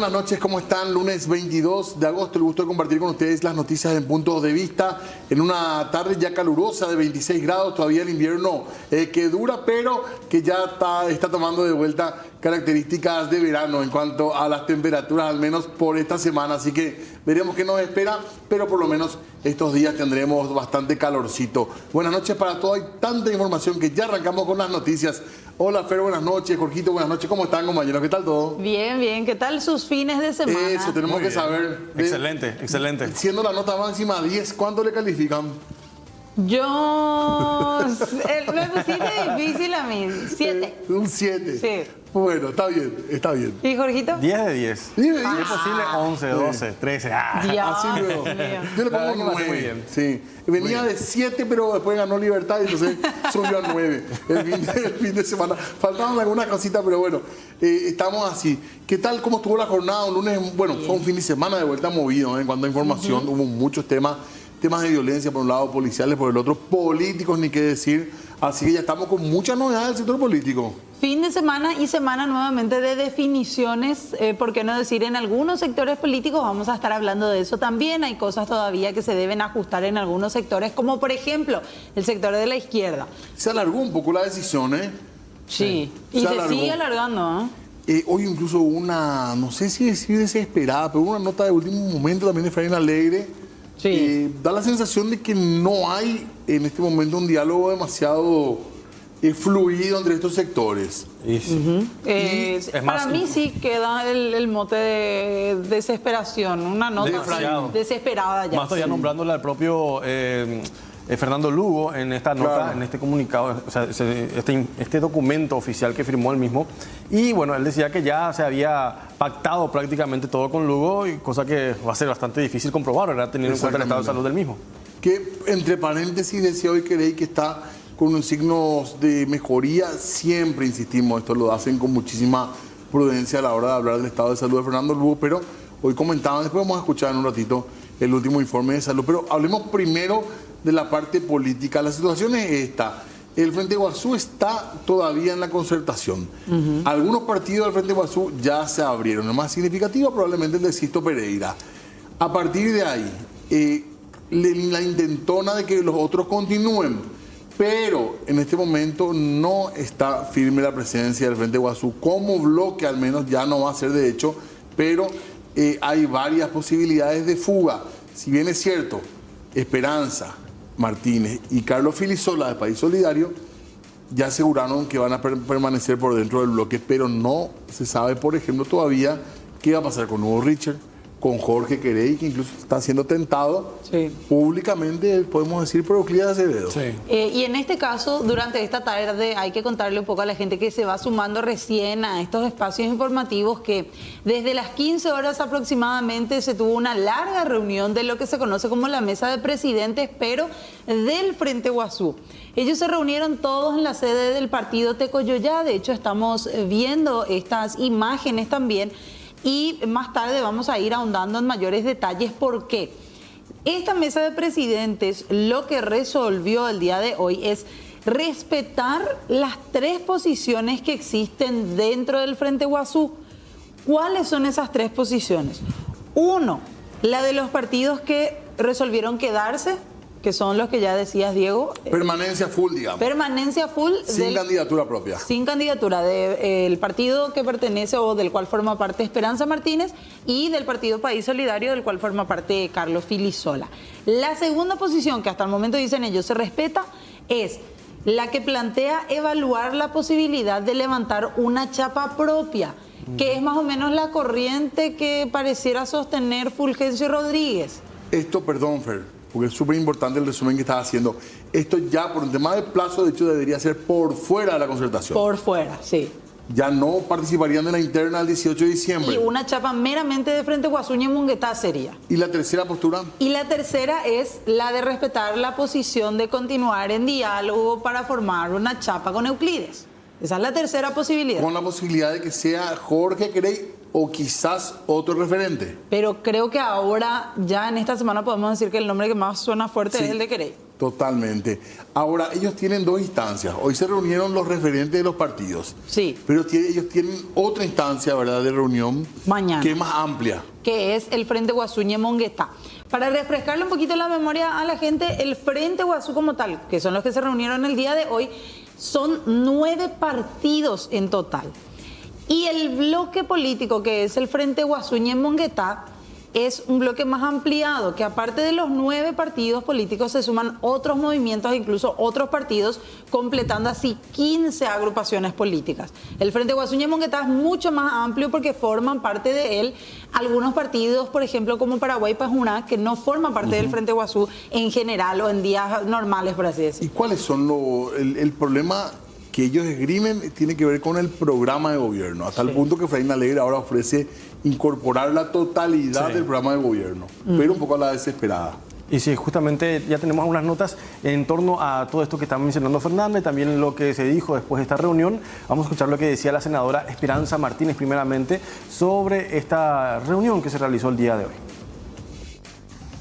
buenas noches, ¿cómo están? Lunes 22 de agosto, el gusto de compartir con ustedes las noticias en puntos de vista en una tarde ya calurosa de 26 grados, todavía el invierno que dura, pero que ya está tomando de vuelta características de verano en cuanto a las temperaturas, al menos por esta semana, así que veremos qué nos espera, pero por lo menos estos días tendremos bastante calorcito. Buenas noches para todos, hay tanta información que ya arrancamos con las noticias. Hola Fer, buenas noches, Jorgito, buenas noches, ¿cómo están compañeros? ¿Qué tal todo? Bien, bien, ¿qué tal sus fines de semana? Eso, tenemos que saber. Excelente, excelente. Siendo la nota máxima 10, ¿cuánto le califican? Yo... me pusiste difícil a mí, 7. Un 7. Sí. Bueno, está bien, está bien. ¿Y Jorgito? 10 de 10. 10 de 10. Si es posible, 11, 12, 13. Dios Así luego. mío. Yo le La verdad pongo que me hace 9. muy bien. Sí. Venía de 7, pero después ganó Libertad y entonces subió a 9. El fin de semana. Faltaban algunas cositas, pero bueno, estamos así. ¿Qué tal? ¿Cómo estuvo la jornada? Un lunes, bueno, fue un fin de semana de vuelta movido, en cuanto a información. Hubo muchos temas de violencia por un lado, policiales por el otro, políticos ni qué decir. Así que ya estamos con muchas novedades del sector político. Fin de semana y semana nuevamente de definiciones, por qué no decir, en algunos sectores políticos vamos a estar hablando de eso también. Hay cosas todavía que se deben ajustar en algunos sectores, como por ejemplo el sector de la izquierda. Se alargó un poco la decisión, ¿eh? Sí, y se sigue alargando, Hoy incluso una, no sé si decir desesperada, pero una nota de último momento también de Efraín Alegre. Sí. Da la sensación de que no hay en este momento un diálogo demasiado fluido entre estos sectores. Para mí sí queda el mote de desesperación, una nota desesperada ya. Más todavía nombrándole al propio Fernando Lugo en esta nota, Claro. en este comunicado, o sea, este documento oficial que firmó él mismo. Y bueno, él decía que ya se había pactado prácticamente todo con Lugo, y cosa que va a ser bastante difícil comprobar, ¿verdad? Teniendo en cuenta el estado de salud del mismo. Que entre paréntesis decía hoy Querey que está con unos signos de mejoría. Siempre insistimos, esto lo hacen con muchísima prudencia a la hora de hablar del estado de salud de Fernando Lugo, pero hoy comentaban, después vamos a escuchar en un ratito el último informe de salud, pero hablemos primero de la parte política. La situación es esta: el Frente Guazú está todavía en la concertación. Algunos partidos del Frente Guazú ya se abrieron. El más significativo probablemente el de Sisto Pereira. A partir de ahí, la intentona de que los otros continúen, pero en este momento no está firme la presencia del Frente Guazú. Como bloque al menos ya no va a ser de hecho, pero hay varias posibilidades de fuga. Si bien es cierto, Esperanza Martínez y Carlos Filisola de País Solidario ya aseguraron que van a permanecer por dentro del bloque, pero no se sabe, por ejemplo, todavía qué va a pasar con Hugo Richard, con Jorge Querey, que incluso está siendo tentado públicamente, podemos decir, por Euclides Acevedo. Sí. Y en este caso, durante esta tarde, hay que contarle un poco a la gente que se va sumando recién a estos espacios informativos que desde las 15 horas aproximadamente se tuvo una larga reunión de lo que se conoce como la mesa de presidentes, pero del Frente Guazú. Ellos se reunieron todos en la sede del partido Tecoyoyá. De hecho, estamos viendo estas imágenes también. Y más tarde vamos a ir ahondando en mayores detalles porque esta mesa de presidentes lo que resolvió el día de hoy es respetar las 3 posiciones que existen dentro del Frente Guazú. ¿Cuáles son esas 3 posiciones? 1, la de los partidos que resolvieron quedarse, que son los que ya decías, Diego. Permanencia full, digamos. Permanencia full. Sin candidatura propia. Sin candidatura del partido que pertenece o del cual forma parte Esperanza Martínez y del partido País Solidario del cual forma parte Carlos Filisola. La segunda posición, que hasta el momento dicen ellos se respeta, es la que plantea evaluar la posibilidad de levantar una chapa propia, que es más o menos la corriente que pareciera sostener Fulgencio Rodríguez. Esto, perdón, Fer, porque es súper importante el resumen que estás haciendo. Esto ya, por un tema de plazo, de hecho, debería ser por fuera de la concertación. Por fuera, sí. Ya no participarían de la interna el 18 de diciembre. Y una chapa meramente de Frente Guazú y Munguetá sería. ¿Y la tercera postura? Y la tercera es la de respetar la posición de continuar en diálogo para formar una chapa con Euclides. Esa es la tercera posibilidad. Con la posibilidad de que sea Jorge Querey o quizás otro referente. Pero creo que ahora, ya en esta semana, podemos decir que el nombre que más suena fuerte Sí. es el de Querey. Totalmente. Ahora, ellos tienen dos instancias. Hoy se reunieron los referentes de los partidos. Sí. Pero ellos tienen otra instancia, ¿verdad?, de reunión. Mañana. Que es más amplia. Que es el Frente Guasuñe Monguetá. Para refrescarle un poquito la memoria a la gente, el Frente Guasú como tal, que son los que se reunieron el día de hoy, son 9 partidos en total. Y el bloque político, que es el Frente Guasuñe Monguetá, es un bloque más ampliado, que aparte de los 9 partidos políticos se suman otros movimientos e incluso otros partidos, completando así 15 agrupaciones políticas. El Frente Guasuñe Monguetá es mucho más amplio porque forman parte de él algunos partidos, por ejemplo, como Paraguay Pajuná, que no forman parte del Frente Guasú en general o en días normales, por así ¿Y decirlo. cuáles son el problema que ellos esgrimen? Tiene que ver con el programa de gobierno, hasta el punto que Efraín Alegre ahora ofrece incorporar la totalidad del programa de gobierno, pero un poco a la desesperada. Y sí, justamente ya tenemos algunas notas en torno a todo esto que está mencionando Fernanda y también lo que se dijo después de esta reunión. Vamos a escuchar lo que decía la senadora Esperanza Martínez primeramente sobre esta reunión que se realizó el día de hoy.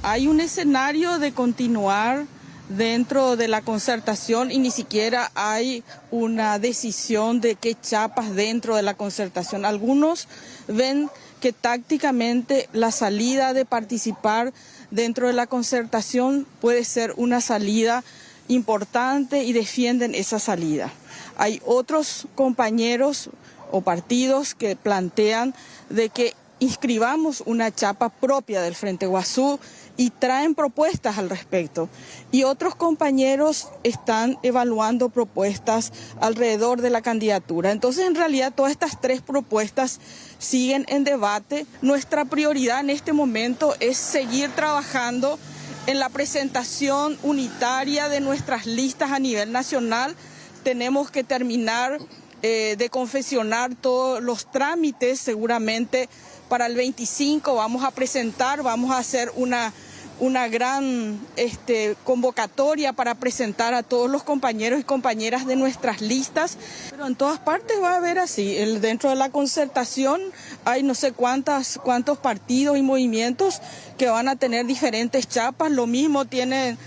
Hay un escenario de continuar dentro de la concertación y ni siquiera hay una decisión de qué chapas dentro de la concertación. Algunos ven que tácticamente la salida de participar dentro de la concertación puede ser una salida importante y defienden esa salida. Hay otros compañeros o partidos que plantean de que inscribamos una chapa propia del Frente Guasú y traen propuestas al respecto. Y otros compañeros están evaluando propuestas alrededor de la candidatura. Entonces, en realidad, todas estas 3 propuestas siguen en debate. Nuestra prioridad en este momento es seguir trabajando en la presentación unitaria de nuestras listas a nivel nacional. Tenemos que terminar de confeccionar todos los trámites. Seguramente para el 25 vamos a presentar, vamos a hacer una gran convocatoria para presentar a todos los compañeros y compañeras de nuestras listas. Pero en todas partes va a haber así. Dentro de la concertación hay no sé cuántos partidos y movimientos que van a tener diferentes chapas. Lo mismo tienen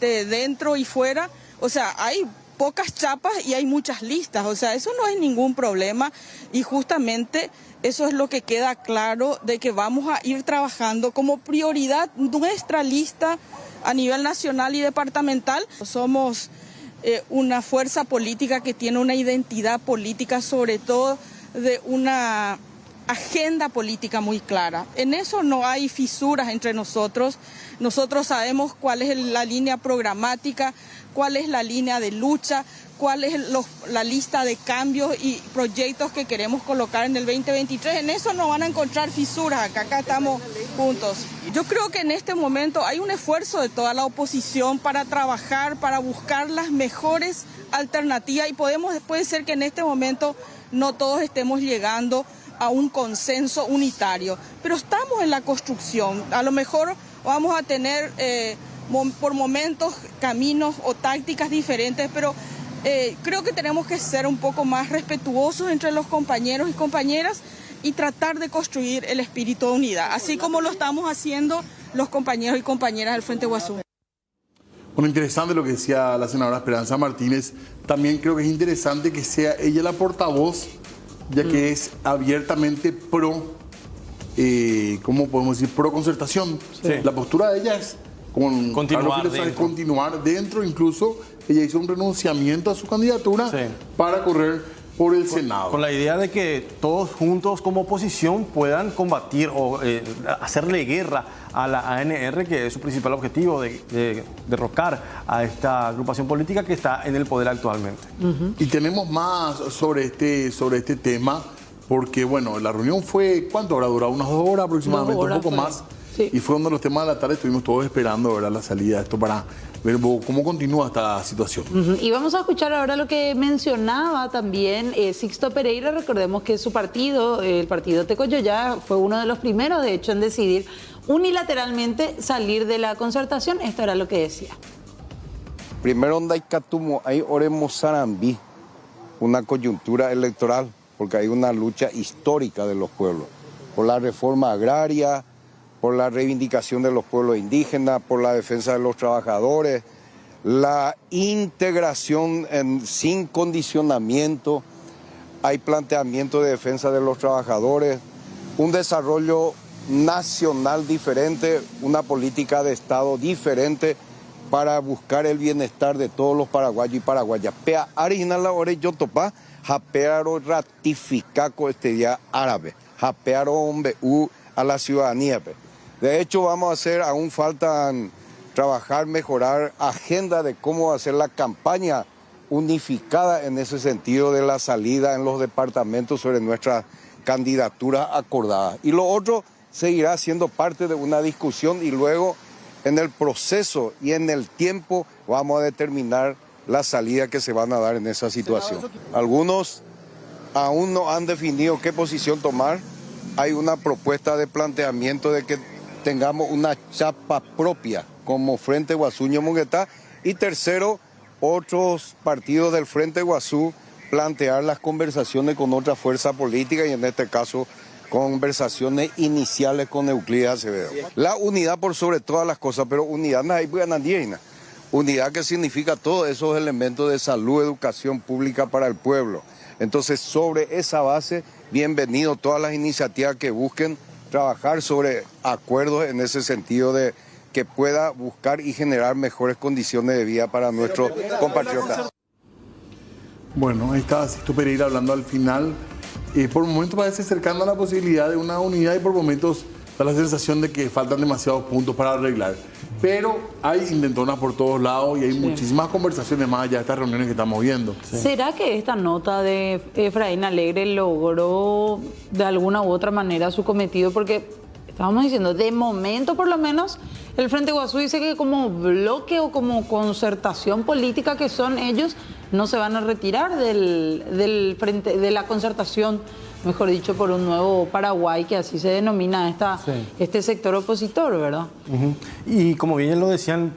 dentro y fuera. O sea, hay pocas chapas y hay muchas listas, o sea, eso no es ningún problema y justamente eso es lo que queda claro de que vamos a ir trabajando como prioridad nuestra lista a nivel nacional y departamental. Somos una fuerza política que tiene una identidad política, sobre todo de una agenda política muy clara. En eso no hay fisuras entre nosotros. Nosotros sabemos cuál es la línea programática, cuál es la línea de lucha, cuál es la lista de cambios y proyectos que queremos colocar en el 2023. En eso no van a encontrar fisuras, acá estamos juntos. Yo creo que en este momento hay un esfuerzo de toda la oposición para trabajar, para buscar las mejores alternativas y puede ser que en este momento no todos estemos llegando a un consenso unitario, pero estamos en la construcción. A lo mejor vamos a tener por momentos caminos o tácticas diferentes, pero creo que tenemos que ser un poco más respetuosos entre los compañeros y compañeras y tratar de construir el espíritu de unidad, así como lo estamos haciendo los compañeros y compañeras del Frente Guasú. Bueno, interesante lo que decía la senadora Esperanza Martínez. También creo que es interesante que sea ella la portavoz, ya que es abiertamente pro, ¿cómo podemos decir? Pro concertación. Sí. La postura de ella es continuar dentro. Incluso ella hizo un renunciamiento a su candidatura para correr por el Senado. Con la idea de que todos juntos como oposición puedan combatir o hacerle guerra a la ANR, que es su principal objetivo de derrocar a esta agrupación política que está en el poder actualmente. Y tenemos más sobre este tema, porque bueno, la reunión fue, ¿cuánto habrá durado? Unas 2 horas aproximadamente, 2 horas, un poco más. Sí. Y fue uno de los temas de la tarde, estuvimos todos esperando, ¿verdad?, la salida de esto para ver un poco cómo continúa esta situación. Y vamos a escuchar ahora lo que mencionaba también Sixto Pereira. Recordemos que su partido, el partido Tecoyoyá, fue uno de los primeros, de hecho, en decidir unilateralmente salir de la concertación. Esto era lo que decía. Primero, hay oremos Sarambí, una coyuntura electoral, porque hay una lucha histórica de los pueblos. por la reforma agraria, por la reivindicación de los pueblos indígenas, por la defensa de los trabajadores, la integración sin condicionamiento, hay planteamiento de defensa de los trabajadores, un desarrollo nacional diferente, una política de Estado diferente para buscar el bienestar de todos los paraguayos y paraguayas. Pea original la hora yo topa, japearo ratificaco este día árabe, japearo hombre a la ciudadanía. De hecho, vamos a hacer, aún faltan trabajar, mejorar agenda de cómo hacer la campaña unificada en ese sentido de la salida en los departamentos sobre nuestra candidatura acordada. Y lo otro seguirá siendo parte de una discusión y luego en el proceso y en el tiempo vamos a determinar la salida que se van a dar en esa situación. Algunos aún no han definido qué posición tomar. Hay una propuesta de planteamiento de que tengamos una chapa propia como Frente Guazú Ñemonguetá y tercero, otros partidos del Frente Guazú plantear las conversaciones con otra fuerza política y en este caso conversaciones iniciales con Euclides Acevedo. La unidad por sobre todas las cosas, pero unidad no hay nadie. Unidad que significa todos esos elementos de salud, educación pública para el pueblo. Entonces, sobre esa base, bienvenido todas las iniciativas que busquen trabajar sobre acuerdos en ese sentido de que pueda buscar y generar mejores condiciones de vida para nuestros compatriotas. Bueno, ahí está Sixto Pereira hablando al final. Por momentos parece cercano a la posibilidad de una unidad y por momentos da la sensación de que faltan demasiados puntos para arreglar. Pero hay intentonas por todos lados y hay muchísimas conversaciones más allá de estas reuniones que estamos viendo. Sí. ¿Será que esta nota de Efraín Alegre logró de alguna u otra manera su cometido? Porque estábamos diciendo, de momento por lo menos, el Frente Guazú dice que como bloque o como concertación política que son ellos, no se van a retirar del frente, de la concertación, mejor dicho, por un nuevo Paraguay, que así se denomina este sector opositor, ¿verdad? Y como bien lo decían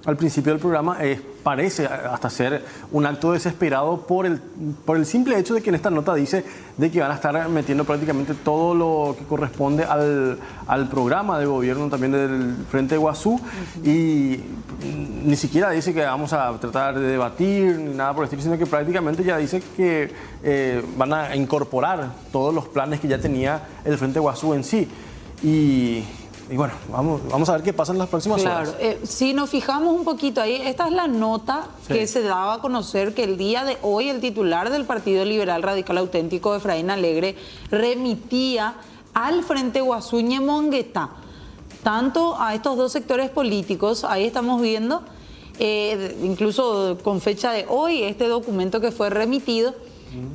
al principio del programa, parece hasta ser un acto desesperado por el simple hecho de que en esta nota dice de que van a estar metiendo prácticamente todo lo que corresponde al programa de gobierno también del Frente Guazú y ni siquiera dice que vamos a tratar de debatir ni nada por el estilo, sino que prácticamente ya dice que van a incorporar todos los planes que ya tenía el Frente Guazú en sí. Y bueno, vamos a ver qué pasa en las próximas horas. Claro, si nos fijamos un poquito ahí, esta es la nota que se daba a conocer que el día de hoy el titular del Partido Liberal Radical Auténtico, Efraín Alegre, remitía al Frente Guazú Ñemonguetá, tanto a estos dos sectores políticos. Ahí estamos viendo, incluso con fecha de hoy, este documento que fue remitido,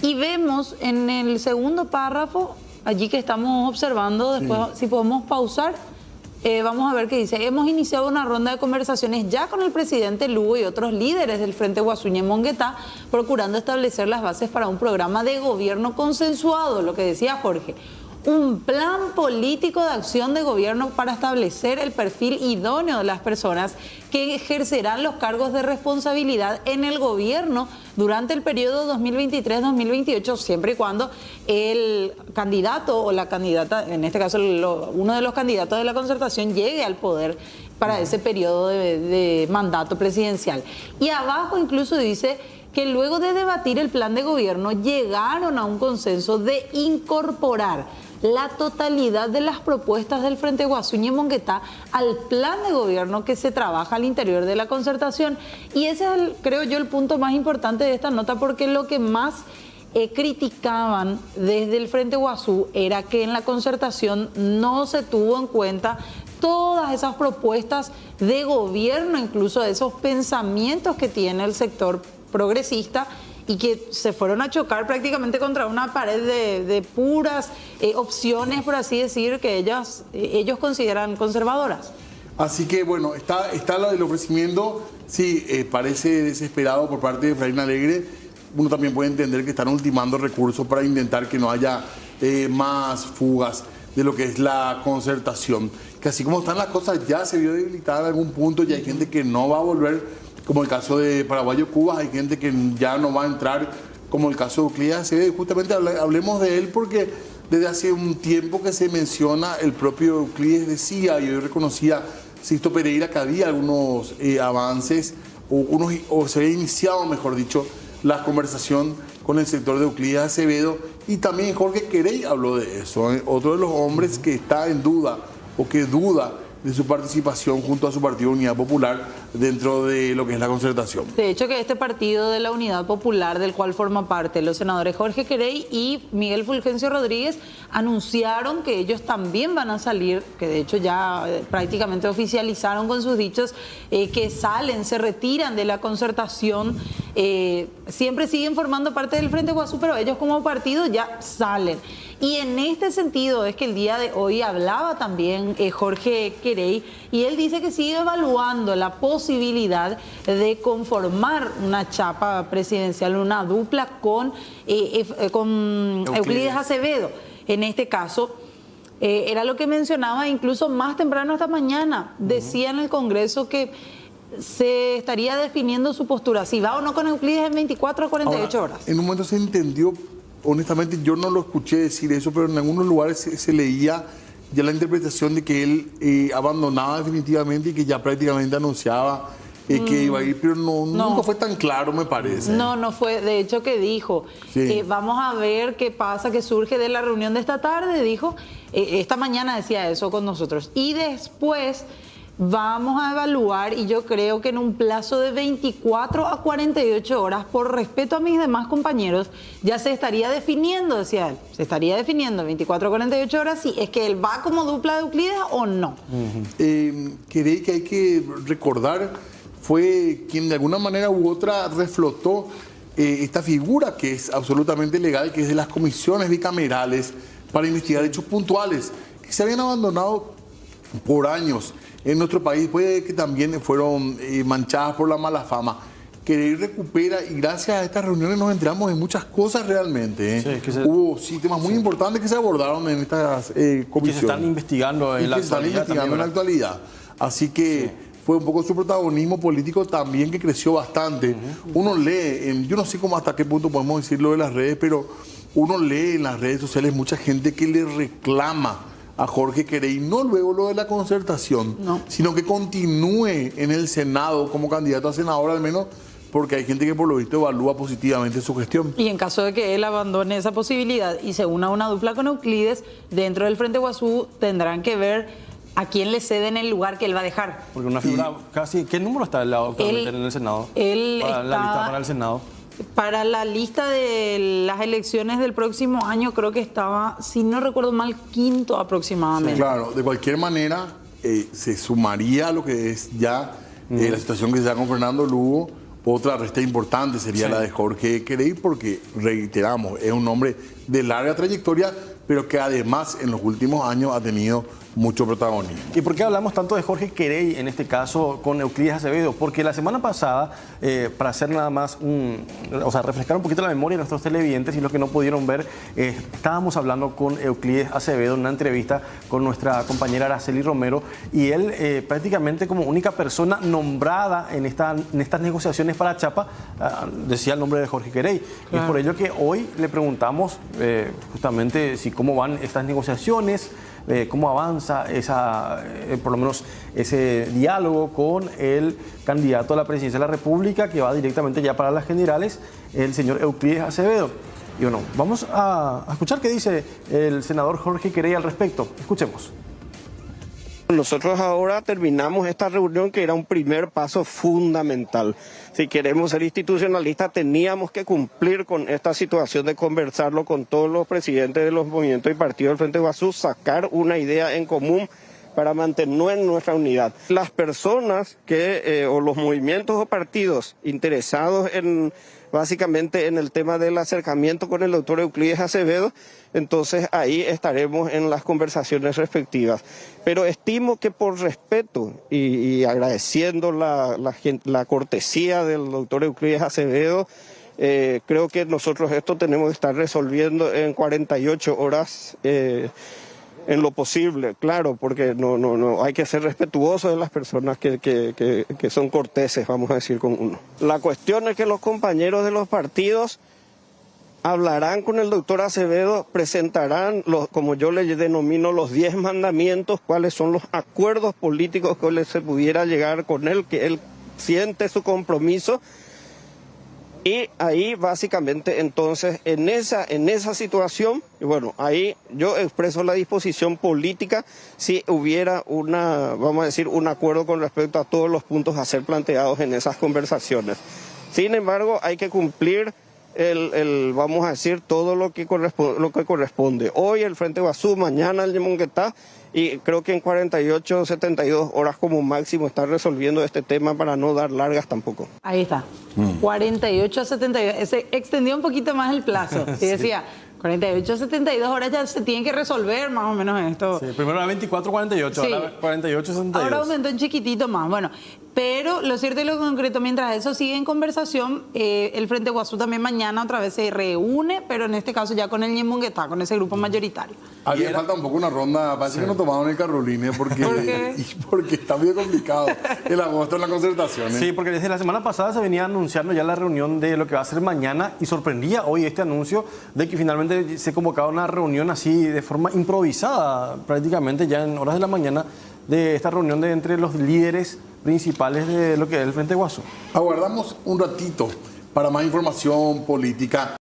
y vemos en el segundo párrafo, allí que estamos observando, después si podemos pausar, vamos a ver que dice: hemos iniciado una ronda de conversaciones ya con el presidente Lugo y otros líderes del Frente Guazú Ñemonguetá, procurando establecer las bases para un programa de gobierno consensuado, lo que decía Jorge. Un plan político de acción de gobierno para establecer el perfil idóneo de las personas que ejercerán los cargos de responsabilidad en el gobierno durante el periodo 2023-2028, siempre y cuando el candidato o la candidata, en este caso uno de los candidatos de la concertación, llegue al poder para ese periodo de mandato presidencial. Y abajo incluso dice que luego de debatir el plan de gobierno llegaron a un consenso de incorporar la totalidad de las propuestas del Frente Guazú Ñemonguetá al plan de gobierno que se trabaja al interior de la concertación. Y ese es, creo yo, el punto más importante de esta nota, porque lo que más criticaban desde el Frente Guazú era que en la concertación no se tuvo en cuenta todas esas propuestas de gobierno, incluso esos pensamientos que tiene el sector progresista, y que se fueron a chocar prácticamente contra una pared de puras opciones, por así decir, que ellos consideran conservadoras. Así que bueno, está el ofrecimiento, sí, parece desesperado por parte de Efraín Alegre. Uno también puede entender que están ultimando recursos para intentar que no haya más fugas de lo que es la concertación. Que así como están las cosas, ya se vio debilitada en algún punto, ya hay gente que no va a volver, como el caso de Paraguayo Cuba, hay gente que ya no va a entrar, como el caso de Euclides Acevedo. Justamente hablemos de él porque desde hace un tiempo que se menciona, el propio Euclides decía, y hoy reconocía Sixto Pereira, que había algunos avances, o se había iniciado, mejor dicho, la conversación con el sector de Euclides Acevedo, y también Jorge Querey habló de eso, otro de los hombres que está en duda, o que duda de su participación junto a su partido Unidad Popular dentro de lo que es la concertación. De hecho, que este partido de la Unidad Popular, del cual forma parte los senadores Jorge Querey y Miguel Fulgencio Rodríguez, anunciaron que ellos también van a salir, que de hecho ya prácticamente oficializaron con sus dichos, que salen, se retiran de la concertación. Siempre siguen formando parte del Frente Guazú, pero ellos como partido ya salen. Y en este sentido es que el día de hoy hablaba también Jorge Querey, y él dice que sigue evaluando la posibilidad de conformar una chapa presidencial, una dupla con Euclides Acevedo. En este caso, era lo que mencionaba incluso más temprano esta mañana. Decía en el Congreso que se estaría definiendo su postura, si va o no con Euclides en 24 a 48 horas. En un momento se entendió. Honestamente, yo no lo escuché decir eso, pero en algunos lugares se leía ya la interpretación de que él abandonaba definitivamente y que ya prácticamente anunciaba que iba a ir, pero nunca fue tan claro, me parece. No fue. De hecho, que dijo, vamos a ver qué pasa, qué surge de la reunión de esta tarde, dijo, esta mañana decía eso con nosotros. Y después vamos a evaluar, y yo creo que en un plazo de 24 a 48 horas, por respeto a mis demás compañeros, ya se estaría definiendo, decía él, se estaría definiendo 24 a 48 horas si es que él va como dupla de Euclides o no. Querey, que hay que recordar, fue quien de alguna manera u otra reflotó esta figura que es absolutamente legal, que es de las comisiones bicamerales para investigar hechos puntuales, que se habían abandonado por años en nuestro país, puede que también fueron manchadas por la mala fama. Querey recupera, y gracias a estas reuniones nos enteramos de muchas cosas realmente. Sí, hubo temas muy importantes que se abordaron en estas comisiones. Que se están investigando en la actualidad. Así que fue un poco su protagonismo político también que creció bastante. Uno lee, yo no sé cómo hasta qué punto podemos decirlo de las redes, pero uno lee en las redes sociales mucha gente que le reclama a Jorge Querey, no luego lo de la concertación, sino que continúe en el Senado como candidato a senador, al menos porque hay gente que por lo visto evalúa positivamente su gestión. Y en caso de que él abandone esa posibilidad y se una a una dupla con Euclides, dentro del Frente Guazú tendrán que ver a quién le ceden el lugar que él va a dejar. Porque una figura casi... ¿Qué número está actualmente en el Senado? La lista para el Senado. Para la lista de las elecciones del próximo año creo que estaba, si no recuerdo mal, quinto aproximadamente. Sí, claro, de cualquier manera se sumaría a lo que es ya la situación que se da con Fernando Lugo. Otra resta importante sería la de Jorge Querey, porque reiteramos, es un hombre de larga trayectoria, pero que además en los últimos años ha tenido mucho protagonismo. ¿Y por qué hablamos tanto de Jorge Querey, en este caso con Euclides Acevedo? Porque la semana pasada, para hacer nada más refrescar un poquito la memoria de nuestros televidentes y los que no pudieron ver, estábamos hablando con Euclides Acevedo en una entrevista con nuestra compañera Araceli Romero, y él prácticamente como única persona nombrada en estas negociaciones para Chapa, decía el nombre de Jorge Querey. Claro. Es por ello que hoy le preguntamos justamente cómo van estas negociaciones, cómo avanza por lo menos ese diálogo con el candidato a la presidencia de la República, que va directamente ya para las generales, el señor Euclides Acevedo. Y bueno, vamos a escuchar qué dice el senador Jorge Querey al respecto. Escuchemos. Nosotros ahora terminamos esta reunión, que era un primer paso fundamental. Si queremos ser institucionalistas, teníamos que cumplir con esta situación de conversarlo con todos los presidentes de los movimientos y partidos del Frente Guazú, sacar una idea en común para mantener nuestra unidad. Las personas o los movimientos o partidos interesados básicamente en el tema del acercamiento con el doctor Euclides Acevedo, entonces ahí estaremos en las conversaciones respectivas. Pero estimo que por respeto y agradeciendo la cortesía del doctor Euclides Acevedo, creo que nosotros esto tenemos que estar resolviendo en 48 horas en lo posible, claro, porque no hay que ser respetuoso de las personas que son corteses, vamos a decir, con uno. La cuestión es que los compañeros de los partidos hablarán con el doctor Acevedo, presentarán, como yo le denomino, los 10 mandamientos, cuáles son los acuerdos políticos que se pudiera llegar con él, que él siente su compromiso. Y ahí básicamente entonces en esa situación, bueno, ahí yo expreso la disposición política si hubiera vamos a decir, un acuerdo con respecto a todos los puntos a ser planteados en esas conversaciones. Sin embargo, hay que cumplir vamos a decir, todo lo que corresponde. Hoy el Frente Guazú, mañana el Yemonguetá, y creo que en 48, 72 horas como máximo está resolviendo este tema para no dar largas tampoco. Ahí está. 48 a 72. Se extendió un poquito más el plazo. Sí, decía, 48 a 72 horas ya se tiene que resolver más o menos esto. Sí, primero era 24, 48, Sí. ahora 48, 72. Ahora aumentó un chiquitito más. Bueno, pero lo cierto y lo concreto, mientras eso sigue en conversación, el Frente Guazú también mañana otra vez se reúne, pero en este caso ya con el Ñemonguetá, con ese grupo mayoritario. Había falta un poco una ronda, parece que no tomaron el Carolina porque, ¿Por qué? porque está muy complicado el agosto en la concertación. Sí, porque desde la semana pasada se venía anunciando ya la reunión de lo que va a ser mañana y sorprendía hoy este anuncio de que finalmente se convocaba una reunión así de forma improvisada, prácticamente ya en horas de la mañana, de esta reunión entre los líderes principales de lo que es el Frente Guazú. Aguardamos un ratito para más información política.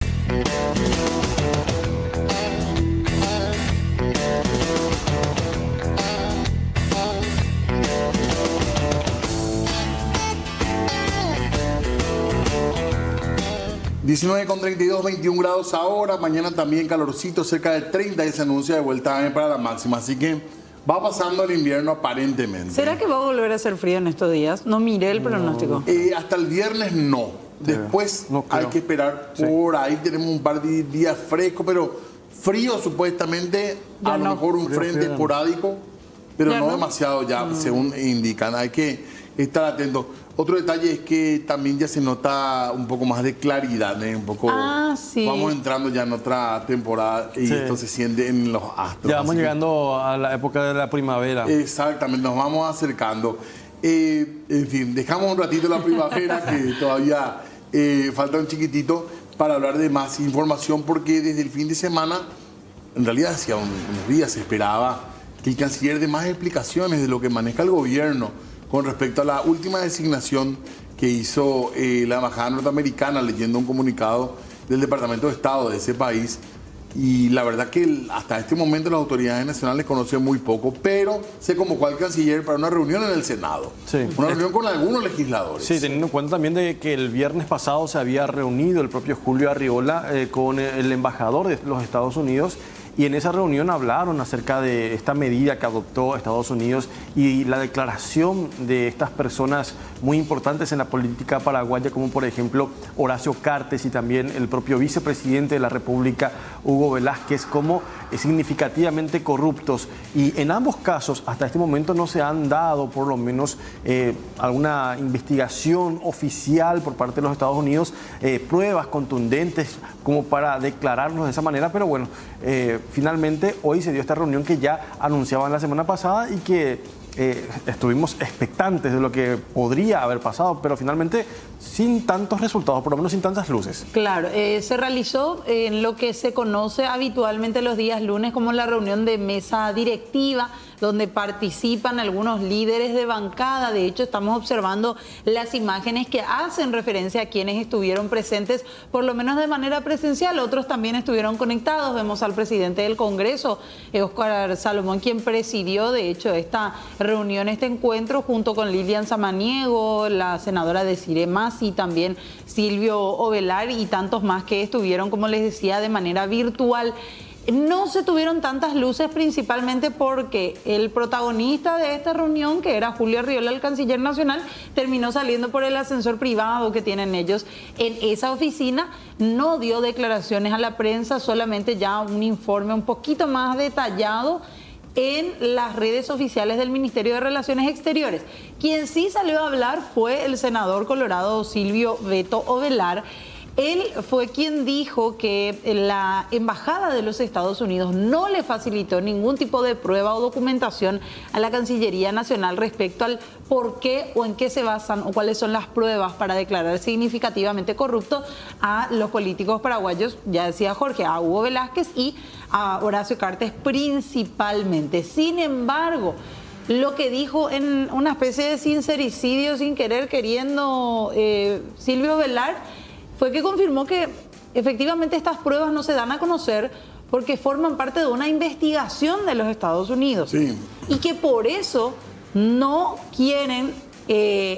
con 32, 21 grados ahora, mañana también calorcito, cerca de 30 y se anuncia de vuelta para la máxima, así que va pasando el invierno aparentemente. ¿Será que va a volver a hacer frío en estos días? No miré el pronóstico. Hasta el viernes no, después no creo. hay que esperar por ahí, tenemos un par de días frescos, pero frío supuestamente, Ya a lo no. mejor un Frío, frente frío, no. esporádico, pero Ya no no. demasiado ya, según indican, hay que estar atentos. Otro detalle es que también ya se nota un poco más de claridad, un poco. Sí. Vamos entrando ya en otra temporada y Sí. esto se siente en los astros. Ya vamos así que- llegando a la época de la primavera. Exactamente, nos vamos acercando. En fin, dejamos un ratito la primavera que todavía falta un chiquitito para hablar de más información porque desde el fin de semana, en realidad hacía unos días se esperaba que el canciller dé más explicaciones de lo que maneja el gobierno con respecto a la última designación que hizo la embajada norteamericana, leyendo un comunicado del Departamento de Estado de ese país. Y la verdad que hasta este momento las autoridades nacionales conocen muy poco, pero se convocó al canciller para una reunión en el Senado. Sí. Una reunión con algunos legisladores. Sí, teniendo en cuenta también de que el viernes pasado se había reunido el propio Julio Arriola con el embajador de los Estados Unidos y en esa reunión hablaron acerca de esta medida que adoptó Estados Unidos y la declaración de estas personas muy importantes en la política paraguaya, como por ejemplo Horacio Cartes y también el propio vicepresidente de la República, Hugo Velázquez, como significativamente corruptos. Y en ambos casos, hasta este momento no se han dado por lo menos alguna investigación oficial por parte de los Estados Unidos, pruebas contundentes como para declararlos de esa manera, pero bueno, finalmente hoy se dio esta reunión que ya anunciaban la semana pasada y que estuvimos expectantes de lo que podría haber pasado, pero finalmente sin tantos resultados, por lo menos sin tantas luces. Claro, se realizó en lo que se conoce habitualmente los días lunes como la reunión de mesa directiva, donde participan algunos líderes de bancada. De hecho, estamos observando las imágenes que hacen referencia a quienes estuvieron presentes, por lo menos de manera presencial. Otros también estuvieron conectados. Vemos al presidente del Congreso, Óscar Salomón, quien presidió, de hecho, esta reunión, este encuentro, junto con Lilian Samaniego, la senadora Desiree Masi, también Silvio Ovelar y tantos más que estuvieron, como les decía, de manera virtual. No se tuvieron tantas luces principalmente porque el protagonista de esta reunión, que era Julio Arriola, el canciller nacional, terminó saliendo por el ascensor privado que tienen ellos en esa oficina. No dio declaraciones a la prensa, solamente ya un informe un poquito más detallado en las redes oficiales del Ministerio de Relaciones Exteriores. Quien sí salió a hablar fue el senador colorado Silvio Beto Ovelar, Él fue quien dijo que la Embajada de los Estados Unidos no le facilitó ningún tipo de prueba o documentación a la Cancillería Nacional respecto al por qué o en qué se basan o cuáles son las pruebas para declarar significativamente corrupto a los políticos paraguayos, ya decía Jorge, a Hugo Velázquez y a Horacio Cartes principalmente. Sin embargo, lo que dijo en una especie de sincericidio, sin querer, queriendo, Silvio Velar, fue que confirmó que efectivamente estas pruebas no se dan a conocer porque forman parte de una investigación de los Estados Unidos. Sí. Y que por eso no quieren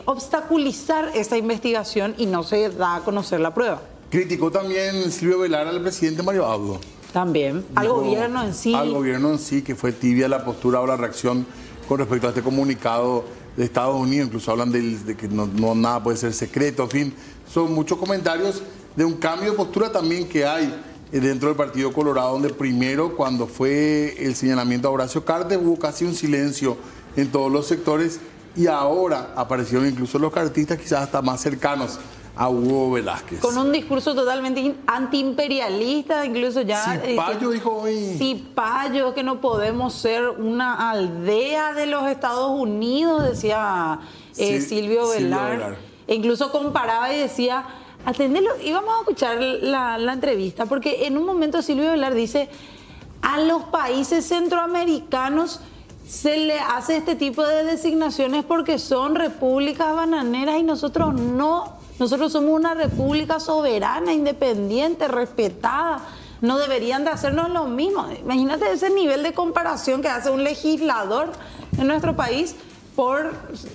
obstaculizar esta investigación y no se da a conocer la prueba. Criticó también Silvio Velar al presidente Mario Abdo. También. Al gobierno en sí. Al gobierno en sí, que fue tibia la postura o la reacción con respecto a este comunicado de Estados Unidos. Incluso hablan de que no nada puede ser secreto. En fin, son muchos comentarios de un cambio de postura también que hay dentro del Partido Colorado, donde primero, cuando fue el señalamiento a Horacio Cartes, hubo casi un silencio en todos los sectores y ahora aparecieron incluso los cartistas quizás hasta más cercanos a Hugo Velázquez. Con un discurso totalmente antiimperialista, incluso ya... Cipayo dijo hoy. Cipayo, que no podemos ser una aldea de los Estados Unidos, decía Silvio Velar. E incluso comparaba y decía, atendelo, y vamos a escuchar la entrevista, porque en un momento Silvio Velar dice, a los países centroamericanos se le hace este tipo de designaciones porque son repúblicas bananeras y nosotros no. Nosotros somos una república soberana, independiente, respetada. No deberían de hacernos lo mismo. Imagínate ese nivel de comparación que hace un legislador en nuestro país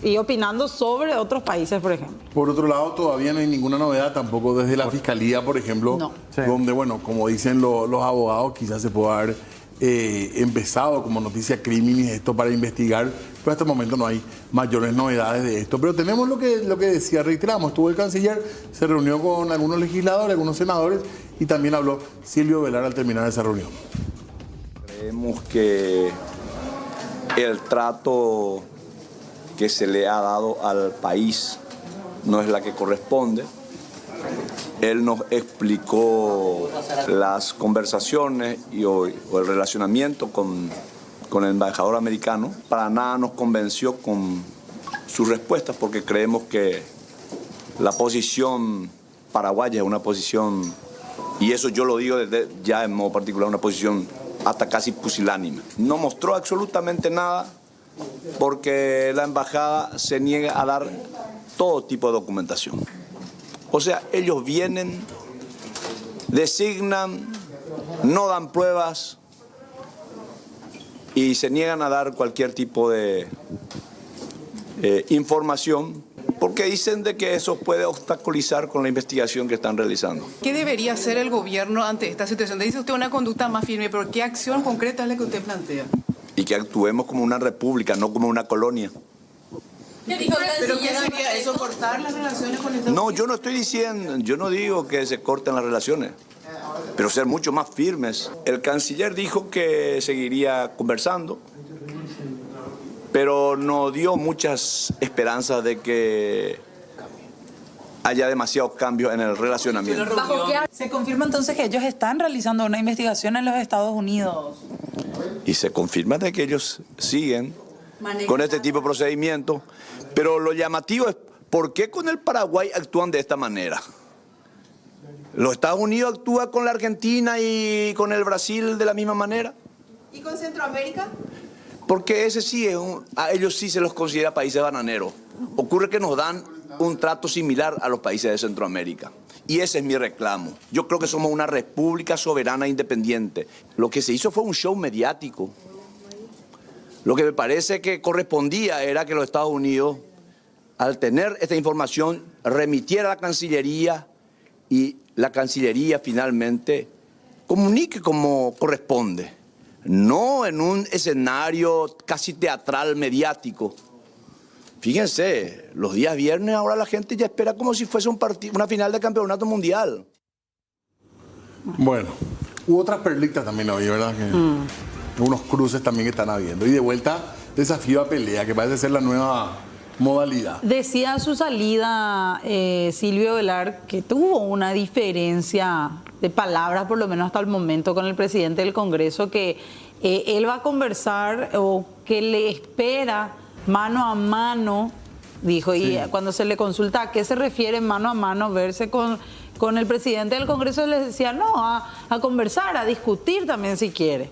y opinando sobre otros países, por ejemplo. Por otro lado, todavía no hay ninguna novedad tampoco desde la Fiscalía, por ejemplo, no. Donde, bueno, como dicen los abogados, quizás se pueda haber empezado como noticia crímenes esto para investigar, pero hasta el momento no hay mayores novedades de esto. Pero tenemos lo que decía, reiteramos, estuvo el canciller, se reunió con algunos legisladores, algunos senadores y también habló Silvio Velar al terminar esa reunión. Creemos que el trato que se le ha dado al país no es la que corresponde. Él nos explicó las conversaciones o el relacionamiento con el embajador americano. Para nada nos convenció con sus respuestas porque creemos que la posición paraguaya es una posición, y eso yo lo digo desde ya en modo particular, una posición hasta casi pusilánime. No mostró absolutamente nada porque la embajada se niega a dar todo tipo de documentación. O sea, ellos vienen, designan, no dan pruebas y se niegan a dar cualquier tipo de información porque dicen de que eso puede obstaculizar con la investigación que están realizando. ¿Qué debería hacer el gobierno ante esta situación? Dice usted una conducta más firme, pero ¿qué acción concreta es la que usted plantea? Y que actuemos como una república, no como una colonia. ¿Pero qué sería eso, cortar las relaciones con Estados Unidos? No, yo no estoy diciendo, yo no digo que se corten las relaciones, pero ser mucho más firmes. El canciller dijo que seguiría conversando, pero no dio muchas esperanzas de que haya demasiados cambios en el relacionamiento. ¿Se confirma entonces que ellos están realizando una investigación en los Estados Unidos? Y se confirma de que ellos siguen con este tipo de procedimientos, pero lo llamativo es ¿por qué con el Paraguay actúan de esta manera? ¿Los Estados Unidos actúan con la Argentina y con el Brasil de la misma manera? ¿Y con Centroamérica? Porque ese sí a ellos sí se los considera países bananeros. Ocurre que nos dan un trato similar a los países de Centroamérica. Y ese es mi reclamo. Yo creo que somos una república soberana e independiente. Lo que se hizo fue un show mediático. Lo que me parece que correspondía era que los Estados Unidos, al tener esta información, remitiera a la Cancillería y la Cancillería finalmente comunique como corresponde. No en un escenario casi teatral mediático. Fíjense, los días viernes ahora la gente ya espera como si fuese una final de campeonato mundial. Bueno, hubo otras perlitas también hoy, ¿verdad? Unos cruces también que están habiendo. Y de vuelta, desafío a pelea, que parece ser la nueva modalidad. Decía a su salida Silvio Velar que tuvo una diferencia de palabras, por lo menos hasta el momento, con el presidente del Congreso, que él va a conversar o que le espera mano a mano, dijo, y cuando se le consulta a qué se refiere mano a mano, verse con el presidente del Congreso, les decía no, a conversar, a discutir también si quiere.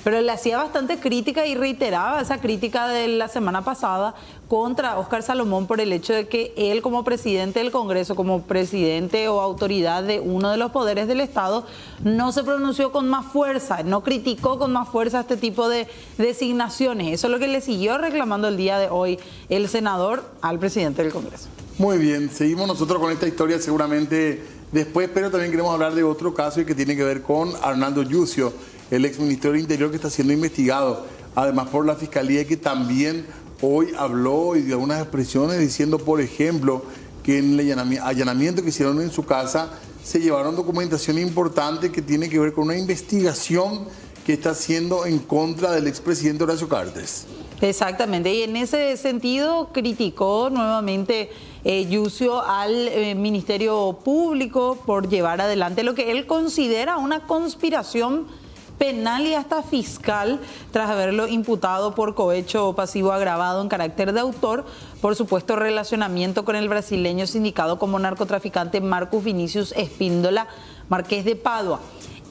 Pero le hacía bastante crítica y reiteraba esa crítica de la semana pasada contra Óscar Salomón por el hecho de que él, como presidente del Congreso, como presidente o autoridad de uno de los poderes del Estado, no se pronunció con más fuerza, no criticó con más fuerza este tipo de designaciones. Eso es lo que le siguió reclamando el día de hoy el senador al presidente del Congreso. Muy bien, seguimos nosotros con esta historia seguramente después, pero también queremos hablar de otro caso y que tiene que ver con Arnaldo Yucio, el exministro del Interior, que está siendo investigado, además por la Fiscalía, y que también hoy habló y dio unas expresiones diciendo, por ejemplo, que en el allanamiento que hicieron en su casa se llevaron documentación importante que tiene que ver con una investigación que está haciendo en contra del expresidente Horacio Cartes. Exactamente, y en ese sentido criticó nuevamente Yucio al Ministerio Público por llevar adelante lo que él considera una conspiración penal y hasta fiscal tras haberlo imputado por cohecho pasivo agravado en carácter de autor por supuesto relacionamiento con el brasileño sindicado como narcotraficante Marcus Vinicius Espíndola, marqués de Padua.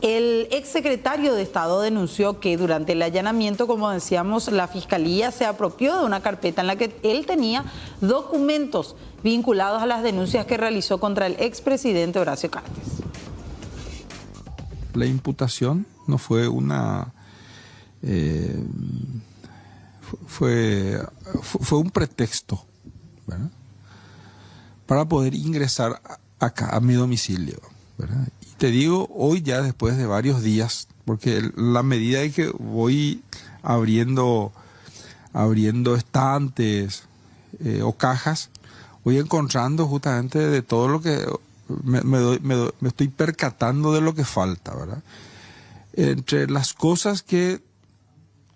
El exsecretario de Estado denunció que durante el allanamiento, como decíamos, la Fiscalía se apropió de una carpeta en la que él tenía documentos vinculados a las denuncias que realizó contra el expresidente Horacio Cartes. La imputación no fue una... fue un pretexto, ¿verdad?, para poder ingresar acá a mi domicilio, ¿verdad? Y te digo, hoy ya después de varios días, porque la medida de que voy abriendo estantes o cajas, voy encontrando justamente de todo lo que me estoy percatando de lo que falta, ¿verdad? Entre las cosas que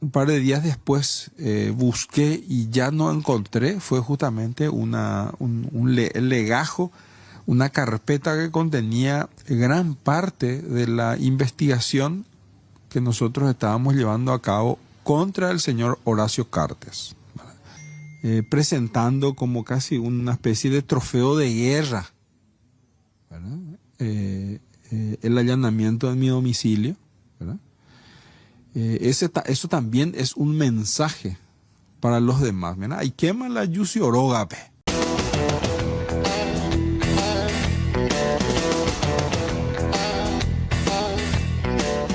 un par de días después busqué y ya no encontré, fue justamente un legajo, una carpeta que contenía gran parte de la investigación que nosotros estábamos llevando a cabo contra el señor Horacio Cartes, presentando como casi una especie de trofeo de guerra, ¿verdad?, el allanamiento de mi domicilio, ¿verdad? Eso también es un mensaje para los demás, ¿verdad? Y quema la Yucio Orogape.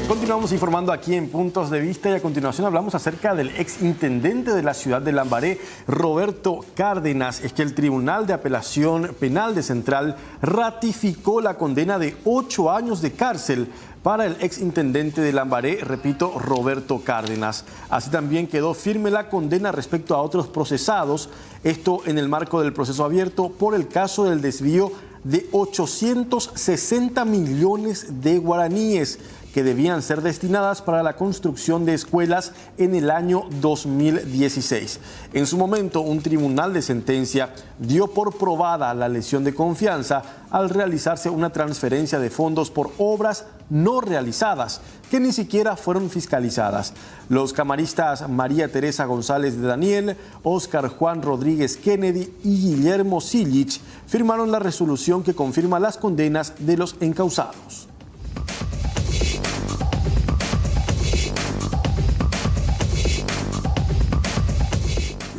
Continuamos informando aquí en Puntos de Vista y a continuación hablamos acerca del exintendente de la ciudad de Lambaré, Roberto Cárdenas. Es que el Tribunal de Apelación Penal de Central ratificó la condena de 8 años de cárcel para el exintendente de Lambaré, repito, Roberto Cárdenas. Así también quedó firme la condena respecto a otros procesados, esto en el marco del proceso abierto por el caso del desvío de 860 millones de guaraníes que debían ser destinadas para la construcción de escuelas en el año 2016. En su momento, un tribunal de sentencia dio por probada la lesión de confianza al realizarse una transferencia de fondos por obras no realizadas, que ni siquiera fueron fiscalizadas. Los camaristas María Teresa González de Daniel, Óscar Juan Rodríguez Kennedy y Guillermo Silich firmaron la resolución que confirma las condenas de los encausados.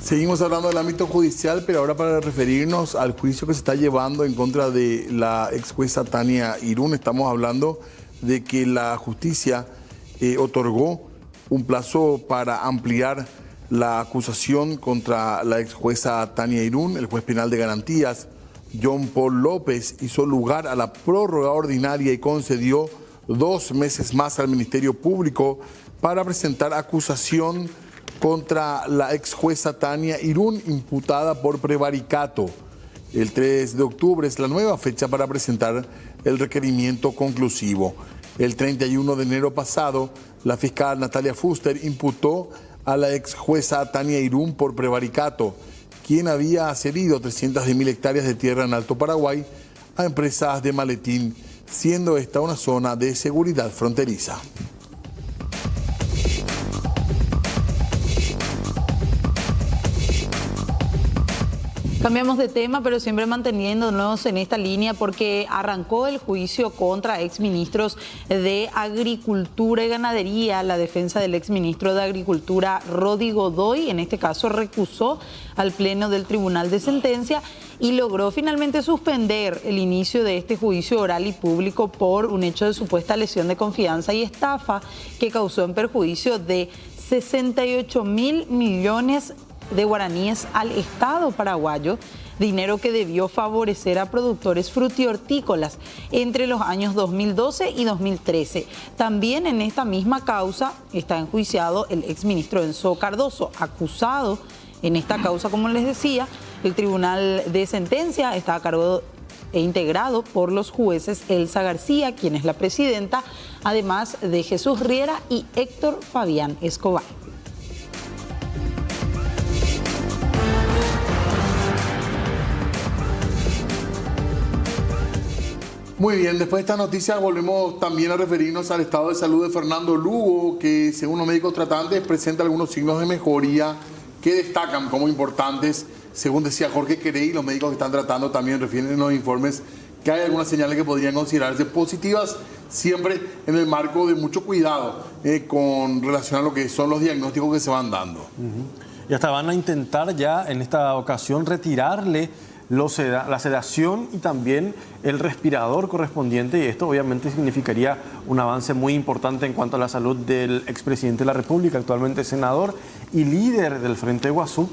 Seguimos hablando del ámbito judicial, pero ahora para referirnos al juicio que se está llevando en contra de la ex jueza Tania Irún. Estamos hablando de que la justicia otorgó un plazo para ampliar la acusación contra la ex jueza Tania Irún. El juez penal de garantías, John Paul López, hizo lugar a la prórroga ordinaria y concedió 2 meses más al Ministerio Público para presentar acusación contra la ex jueza Tania Irún, imputada por prevaricato. El 3 de octubre es la nueva fecha para presentar el requerimiento conclusivo. El 31 de enero pasado, la fiscal Natalia Fuster imputó a la ex jueza Tania Irún por prevaricato, quien había cedido 310.000 hectáreas de tierra en Alto Paraguay a empresas de Maletín, siendo esta una zona de seguridad fronteriza. Cambiamos de tema, pero siempre manteniéndonos en esta línea porque arrancó el juicio contra exministros de Agricultura y Ganadería. La defensa del exministro de Agricultura, Rodi Godoy, en este caso recusó al Pleno del Tribunal de Sentencia y logró finalmente suspender el inicio de este juicio oral y público por un hecho de supuesta lesión de confianza y estafa que causó en perjuicio de 68.000 millones de guaraníes al Estado paraguayo, dinero que debió favorecer a productores frutihortícolas entre los años 2012 y 2013. También en esta misma causa está enjuiciado el exministro Enzo Cardoso, acusado en esta causa, como les decía. El Tribunal de Sentencia está a cargo e integrado por los jueces Elsa García, quien es la presidenta, además de Jesús Riera y Héctor Fabián Escobar. Muy bien, después de esta noticia volvemos también a referirnos al estado de salud de Fernando Lugo, que según los médicos tratantes presenta algunos signos de mejoría que destacan como importantes. Según decía Jorge Querey, los médicos que están tratando también refieren en los informes que hay algunas señales que podrían considerarse positivas, siempre en el marco de mucho cuidado con relación a lo que son los diagnósticos que se van dando. Y hasta van a intentar ya en esta ocasión retirarle la sedación y también el respirador correspondiente, y esto obviamente significaría un avance muy importante en cuanto a la salud del expresidente de la República, actualmente senador y líder del Frente Guazú.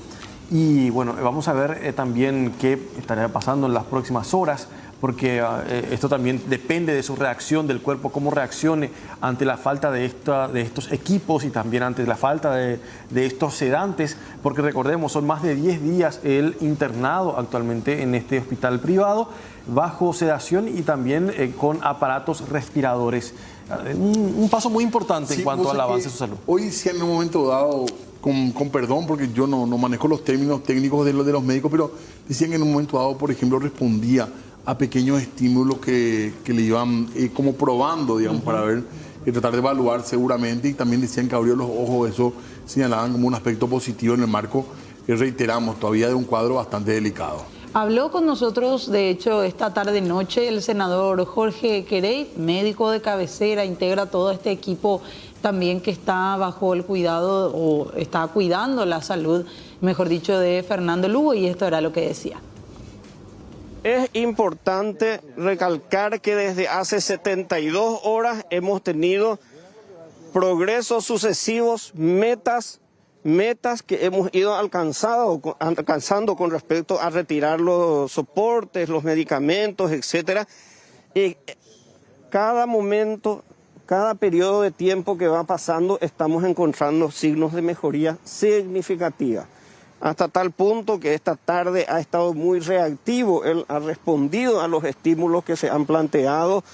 Y bueno, vamos a ver también qué estaría pasando en las próximas horas, porque esto también depende de su reacción del cuerpo, cómo reaccione ante la falta de estos equipos y también ante la falta de estos sedantes, porque recordemos, son más de 10 días el internado actualmente en este hospital privado, bajo sedación y también con aparatos respiradores. Un paso muy importante en cuanto al avance de su salud. Hoy sí, en un momento dado, con perdón, porque yo no manejo los términos técnicos de los médicos, pero decían que en un momento dado, por ejemplo, respondía a pequeños estímulos que le iban como probando, digamos, para ver y tratar de evaluar seguramente, y también decían que abrió los ojos. Eso señalaban como un aspecto positivo en el marco, reiteramos, todavía de un cuadro bastante delicado. Habló con nosotros, de hecho, esta tarde-noche el senador Jorge Querey, médico de cabecera, integra todo este equipo también que está bajo el cuidado o está cuidando la salud, mejor dicho, de Fernando Lugo, y esto era lo que decía. Es importante recalcar que desde hace 72 horas hemos tenido progresos sucesivos, metas que hemos ido alcanzando con respecto a retirar los soportes, los medicamentos, etcétera. Y cada momento, cada periodo de tiempo que va pasando, estamos encontrando signos de mejoría significativa. Hasta tal punto que esta tarde ha estado muy reactivo, él ha respondido a los estímulos que se han planteado,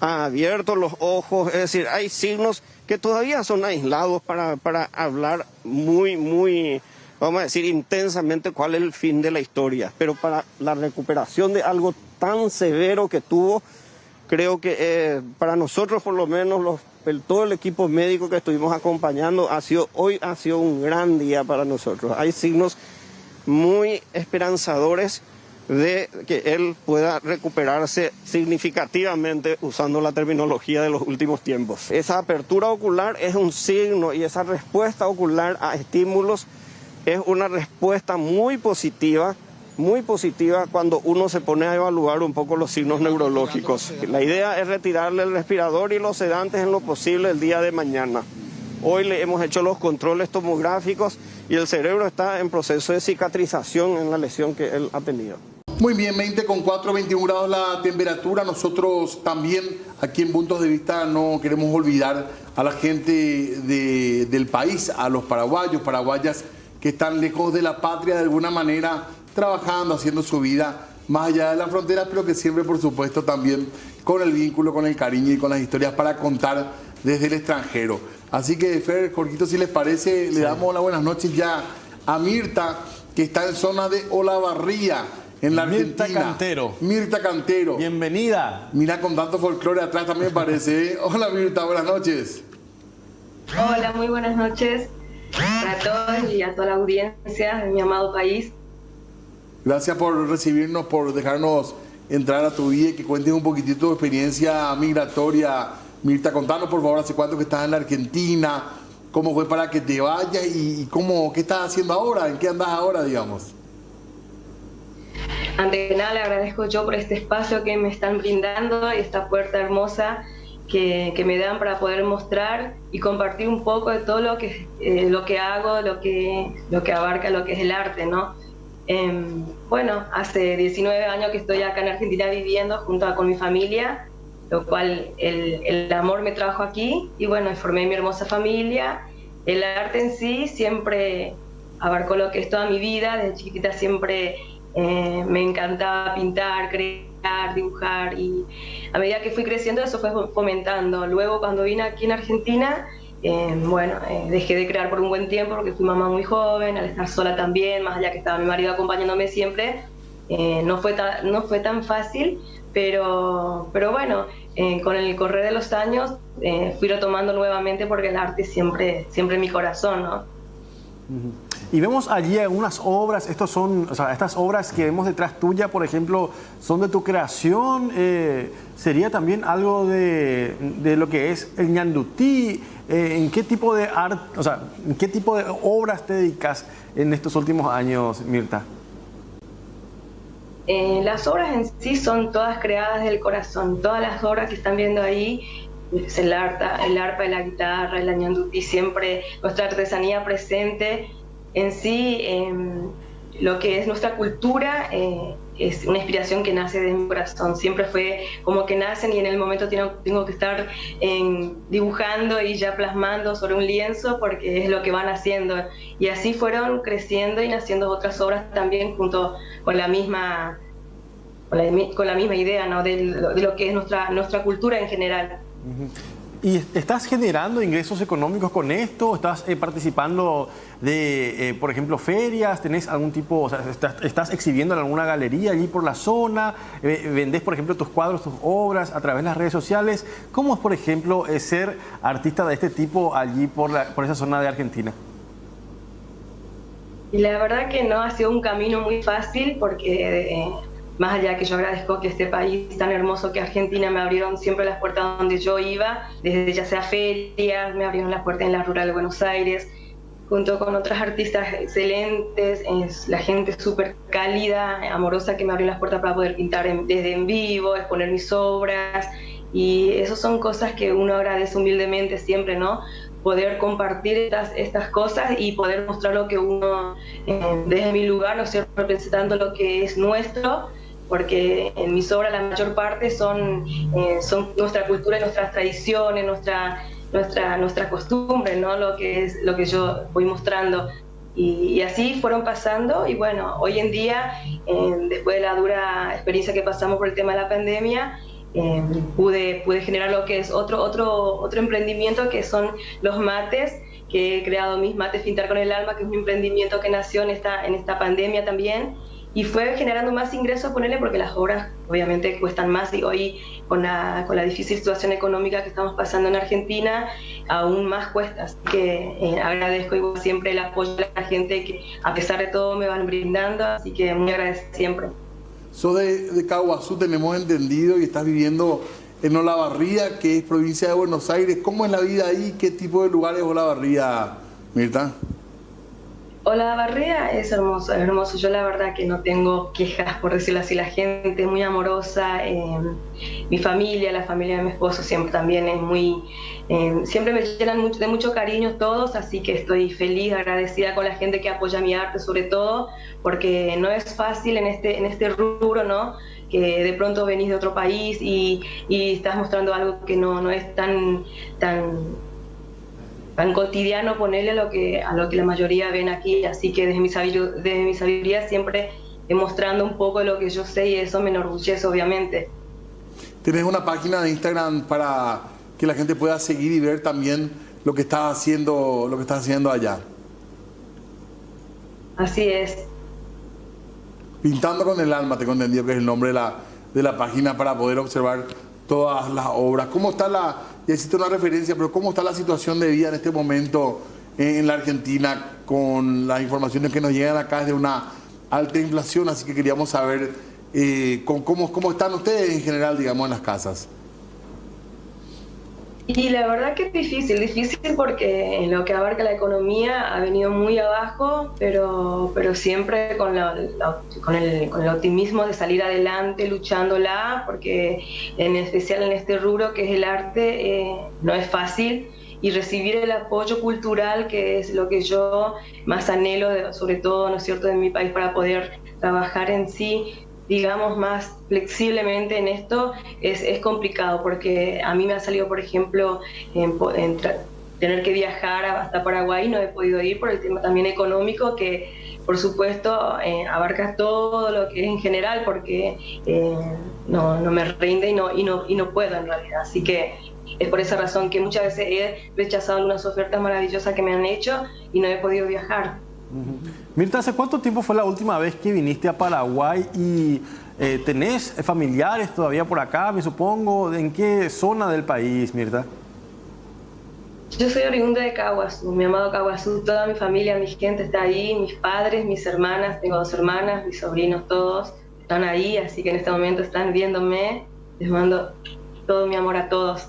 ha abierto los ojos, es decir, hay signos que todavía son aislados para hablar muy, vamos a decir, intensamente cuál es el fin de la historia, pero para la recuperación de algo tan severo que tuvo, creo que para nosotros por lo menos todo el equipo médico que estuvimos acompañando, hoy ha sido un gran día para nosotros. Hay signos muy esperanzadores de que él pueda recuperarse significativamente usando la terminología de los últimos tiempos. Esa apertura ocular es un signo y esa respuesta ocular a estímulos es una respuesta muy positiva cuando uno se pone a evaluar un poco los signos neurológicos. La idea es retirarle el respirador y los sedantes en lo posible el día de mañana. Hoy le hemos hecho los controles tomográficos y el cerebro está en proceso de cicatrización en la lesión que él ha tenido. Muy bien, 20,4, 21 grados la temperatura. Nosotros también aquí en Puntos de Vista no queremos olvidar a la gente del país, a los paraguayos, paraguayas que están lejos de la patria de alguna manera, trabajando, haciendo su vida más allá de la frontera, pero que siempre, por supuesto, también con el vínculo, con el cariño y con las historias para contar desde el extranjero. Así que, Fer, Jorgito, si les parece, le damos las buenas noches ya a Mirta, que está en zona de Olavarría, en la Mirta Argentina. Cantero. Mirta Cantero. Bienvenida. Mira, con tanto folclore atrás también parece. Hola Mirta, buenas noches. Hola, muy buenas noches para todos y a toda la audiencia de mi amado país. Gracias por recibirnos, por dejarnos entrar a tu vida y que cuentes un poquitito tu experiencia migratoria. Mirta, contanos por favor, ¿hace cuánto que estás en la Argentina? ¿Cómo fue para que te vayas? ¿Y qué estás haciendo ahora? ¿En qué andas ahora, digamos? Antes de nada, le agradezco yo por este espacio que me están brindando, esta puerta hermosa que me dan para poder mostrar y compartir un poco de todo lo que hago, lo que abarca lo que es el arte, ¿no? Bueno, hace 19 años que estoy acá en Argentina viviendo junto con mi familia, lo cual el amor me trajo aquí y bueno, formé mi hermosa familia. El arte en sí siempre abarcó lo que es toda mi vida. Desde chiquitita siempre me encantaba pintar, crear, dibujar, y a medida que fui creciendo eso fue fomentando. Luego cuando vine aquí en Argentina, dejé de crear por un buen tiempo porque fui mamá muy joven, al estar sola también, más allá que estaba mi marido acompañándome siempre, no fue tan fácil, pero bueno, con el correr de los años fui retomando nuevamente porque el arte siempre en mi corazón, ¿no? Y vemos allí algunas obras, estas obras que vemos detrás tuya, por ejemplo, son de tu creación. ¿Sería también algo de lo que es el ñandutí? ¿En qué tipo de arte, en qué tipo de obras te dedicas en estos últimos años, Mirta? Las obras en sí son todas creadas del corazón. Todas las obras que están viendo ahí, el arpa, la guitarra, el ñandutí, siempre nuestra artesanía presente. En sí, lo que es nuestra cultura es una inspiración que nace de mi corazón. Siempre fue como que nacen y en el momento tengo que estar dibujando y ya plasmando sobre un lienzo porque es lo que van haciendo. Y así fueron creciendo y naciendo otras obras también junto con la misma idea, ¿no? de lo que es nuestra cultura en general. ¿Y estás generando ingresos económicos con esto? ¿Estás participando de, por ejemplo, ferias? ¿Tenés algún tipo, estás exhibiendo en alguna galería allí por la zona? ¿Vendés, por ejemplo, tus cuadros, tus obras a través de las redes sociales? ¿Cómo es, por ejemplo, ser artista de este tipo allí por esa zona de Argentina? Y la verdad que no ha sido un camino muy fácil porque... más allá que yo agradezco que este país tan hermoso que Argentina me abrieron siempre las puertas donde yo iba, desde ya sea ferias, me abrieron las puertas en la rural de Buenos Aires, junto con otras artistas excelentes, la gente súper cálida, amorosa que me abrió las puertas para poder pintar desde en vivo, exponer mis obras, y eso son cosas que uno agradece humildemente siempre, ¿no? Poder compartir estas cosas y poder mostrar lo que uno, desde mi lugar, ¿no es cierto?, representando lo que es nuestro, porque en mis obras la mayor parte son nuestra cultura, nuestras tradiciones, nuestra costumbre, ¿no? Lo que yo voy mostrando. Y así fueron pasando y bueno, hoy en día, después de la dura experiencia que pasamos por el tema de la pandemia, pude generar lo que es otro emprendimiento, que son los mates, que he creado mis mates Pintar con el Alma, que es un emprendimiento que nació en esta pandemia también, y fue generando más ingresos, ponerle, porque las obras obviamente cuestan más, y hoy con la difícil situación económica que estamos pasando en Argentina, aún más cuesta. Así que agradezco igual siempre el apoyo de la gente que a pesar de todo me van brindando, así que muy agradecida siempre. Sos de Caguazú, tenemos entendido, y estás viviendo en Olavarría, que es provincia de Buenos Aires. ¿Cómo es la vida ahí? ¿Qué tipo de lugar es Olavarría, Mirta? Olavarría es hermoso, es hermoso. Yo la verdad que no tengo quejas, por decirlo así. La gente es muy amorosa. Mi familia, la familia de mi esposo siempre también es muy... siempre me llenan de mucho cariño todos, así que estoy feliz, agradecida con la gente que apoya mi arte, sobre todo, porque no es fácil en este rubro, ¿no? Que de pronto venís de otro país y estás mostrando algo que no es tan cotidiano, ponerle a lo que la mayoría ven aquí. Así que desde mi sabiduría siempre mostrando un poco de lo que yo sé, y eso me enorgullece, obviamente. ¿Tienes una página de Instagram para que la gente pueda seguir y ver también lo que estás haciendo allá? Así es. Pintando con el alma, tengo entendido que es el nombre de la página para poder observar todas las obras. ¿Cómo está ya hiciste una referencia, pero cómo está la situación de vida en este momento en la Argentina con las informaciones que nos llegan acá de una alta inflación? Así que queríamos saber cómo están ustedes en general, digamos, en las casas. Y la verdad que es difícil porque en lo que abarca la economía ha venido muy abajo, pero siempre con el optimismo de salir adelante, luchándola, porque en especial en este rubro que es el arte no es fácil, y recibir el apoyo cultural, que es lo que yo más anhelo, sobre todo, ¿no es cierto?, de mi país, para poder trabajar en sí, digamos, más flexiblemente en esto, es complicado, porque a mí me ha salido, por ejemplo, tener que viajar hasta Paraguay. No he podido ir por el tema también económico, que por supuesto abarca todo lo que es en general, porque no me rinde y no puedo en realidad. Así que es por esa razón que muchas veces he rechazado algunas ofertas maravillosas que me han hecho y no he podido viajar. Mirta, ¿hace cuánto tiempo fue la última vez que viniste a Paraguay y tenés familiares todavía por acá, me supongo? ¿En qué zona del país, Mirta? Yo soy oriunda de Caguazú, mi amado Caguazú. Toda mi familia, mi gente está ahí, mis padres, mis hermanas, tengo 2 hermanas, mis sobrinos, todos están ahí, así que en este momento están viéndome. Les mando todo mi amor a todos.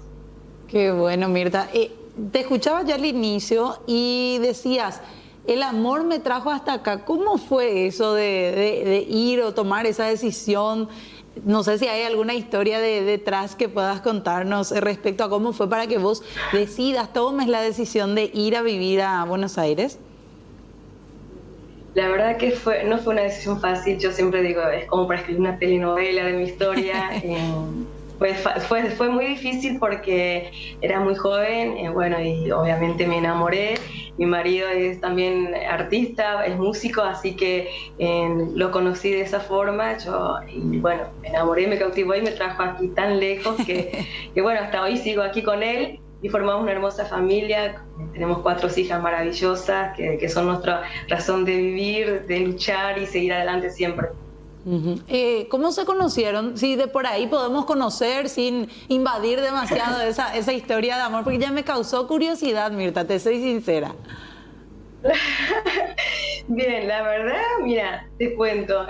Qué bueno, Mirta. Te escuchaba ya al inicio y decías, el amor me trajo hasta acá. ¿Cómo fue eso de ir o tomar esa decisión? No sé si hay alguna historia detrás que puedas contarnos respecto a cómo fue para que vos tomes la decisión de ir a vivir a Buenos Aires. La verdad que no fue una decisión fácil. Yo siempre digo, es como para escribir una telenovela de mi historia. Fue muy difícil porque era muy joven, bueno, y obviamente me enamoré. Mi marido es también artista, es músico, así que lo conocí de esa forma. Y bueno, me enamoré, me cautivó y me trajo aquí tan lejos que bueno, hasta hoy sigo aquí con él y formamos una hermosa familia. Tenemos 4 hijas maravillosas que son nuestra razón de vivir, de luchar y seguir adelante siempre. ¿Cómo se conocieron? Si de por ahí podemos conocer sin invadir demasiado esa historia de amor, porque ya me causó curiosidad, Mirta, te soy sincera. Bien, la verdad, mira, te cuento,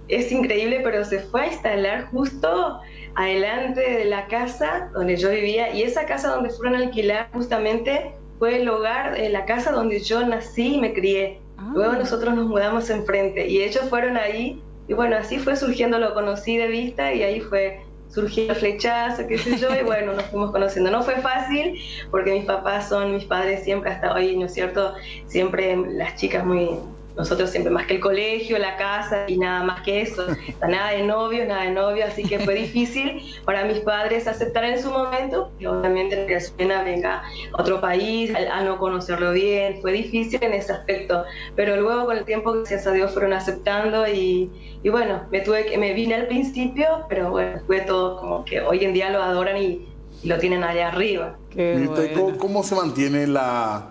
es increíble, pero se fue a instalar justo adelante de la casa donde yo vivía, y esa casa donde fueron a alquilar justamente fue el hogar, la casa donde yo nací y me crié. Luego nosotros nos mudamos enfrente y ellos fueron ahí. Y bueno, así fue surgiendo, lo conocí de vista y ahí surgió el flechazo, qué sé yo, y bueno, nos fuimos conociendo. No fue fácil porque mis padres siempre hasta hoy, ¿no es cierto? Siempre las chicas nosotros siempre más que el colegio, la casa y nada más que eso. Nada de novio, así que fue difícil para mis padres aceptar en su momento, y obviamente que su nena venga a otro país, a no conocerlo bien, fue difícil en ese aspecto, pero luego con el tiempo, gracias a Dios, fueron aceptando y bueno, me vine al principio, pero bueno, fue todo como que hoy en día lo adoran y lo tienen allá arriba. Bueno. ¿Cómo se mantiene la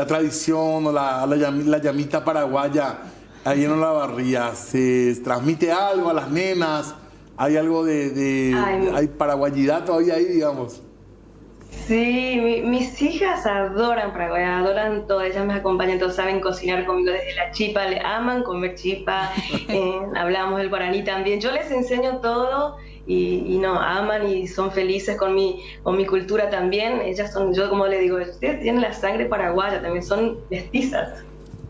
tradición o la llamita paraguaya ahí en Olavarría? ¿Se transmite algo a las nenas? ¿Hay algo hay paraguayidad todavía ahí, digamos? Sí, mis hijas adoran Paraguay, adoran todo, ellas me acompañan, todos saben cocinar conmigo desde la chipa, le aman comer chipa, hablamos el guaraní también, yo les enseño todo y no, aman y son felices con mi cultura también. Ellas son, yo como le digo, ustedes tienen la sangre paraguaya, también son mestizas.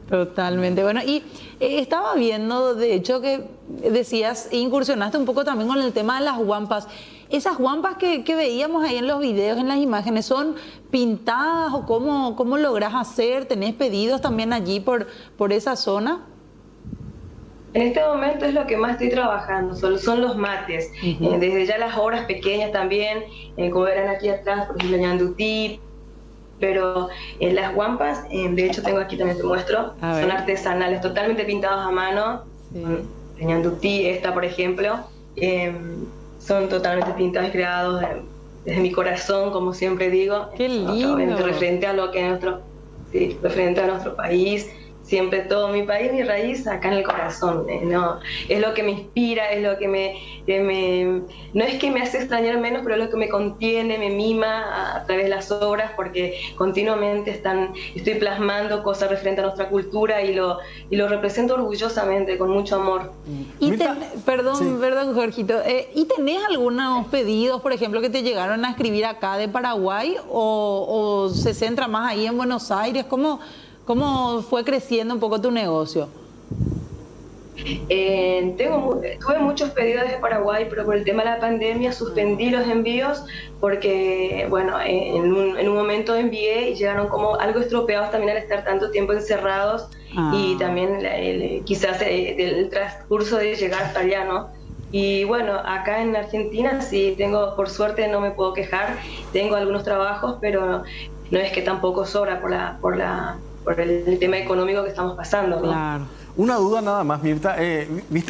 Totalmente. Bueno, y estaba viendo, de hecho, que decías, incursionaste un poco también con el tema de las huampas. Esas huampas que veíamos ahí en los videos, en las imágenes, ¿son pintadas o cómo lográs hacer? ¿Tenés pedidos también allí por esa zona? En este momento es lo que más estoy trabajando, son los mates. Desde ya las obras pequeñas también, como verán aquí atrás, por ejemplo, ñandutí. Pero las guampas, de hecho tengo aquí, también te muestro, son artesanales, totalmente pintados a mano. Sí. De ñandutí, esta por ejemplo, son totalmente pintados y creados desde mi corazón, como siempre digo. ¡Qué lindo! Referente a lo que referente a nuestro país. siempre todo mi país, mi raíz acá en el corazón, ¿no? Es lo que me inspira, es lo que no es que me hace extrañar menos, pero es lo que me contiene, me mima a través de las obras, porque continuamente estoy plasmando cosas referentes a nuestra cultura y lo represento orgullosamente, con mucho amor. Y perdón, Jorgito, ¿y tenés algunos pedidos, por ejemplo, que te llegaron a escribir acá de Paraguay o se centra más ahí en Buenos Aires? ¿Cómo fue creciendo un poco tu negocio? Tuve muchos pedidos desde Paraguay, pero por el tema de la pandemia suspendí los envíos porque, bueno, en un momento envié y llegaron como algo estropeados también al estar tanto tiempo encerrados y también quizás el transcurso de llegar hasta allá, ¿no? Y bueno, acá en Argentina sí tengo, por suerte no me puedo quejar, tengo algunos trabajos, pero no es que tampoco sobra por el tema económico que estamos pasando, ¿no? Claro. Una duda nada más, Mirta.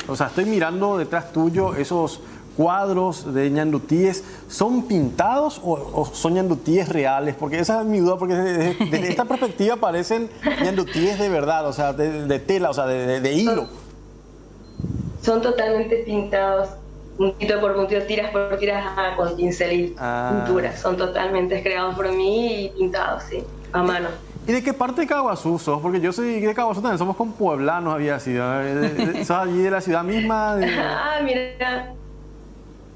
O sea, estoy mirando detrás tuyo esos cuadros de ñandutíes. ¿Son pintados o son ñandutíes reales? Porque esa es mi duda, porque desde esta perspectiva parecen ñandutíes de verdad, o sea, de tela, o sea, de hilo. Son totalmente pintados, puntito por puntito, tiras por tiras, con pincel y pintura. Son totalmente creados por mí y pintados, sí, a mano. ¿Y de qué parte de Caguazú sos? Porque yo soy de Caguazú también, somos con pueblanos, había sido. ¿Sos allí de la ciudad misma? Mira,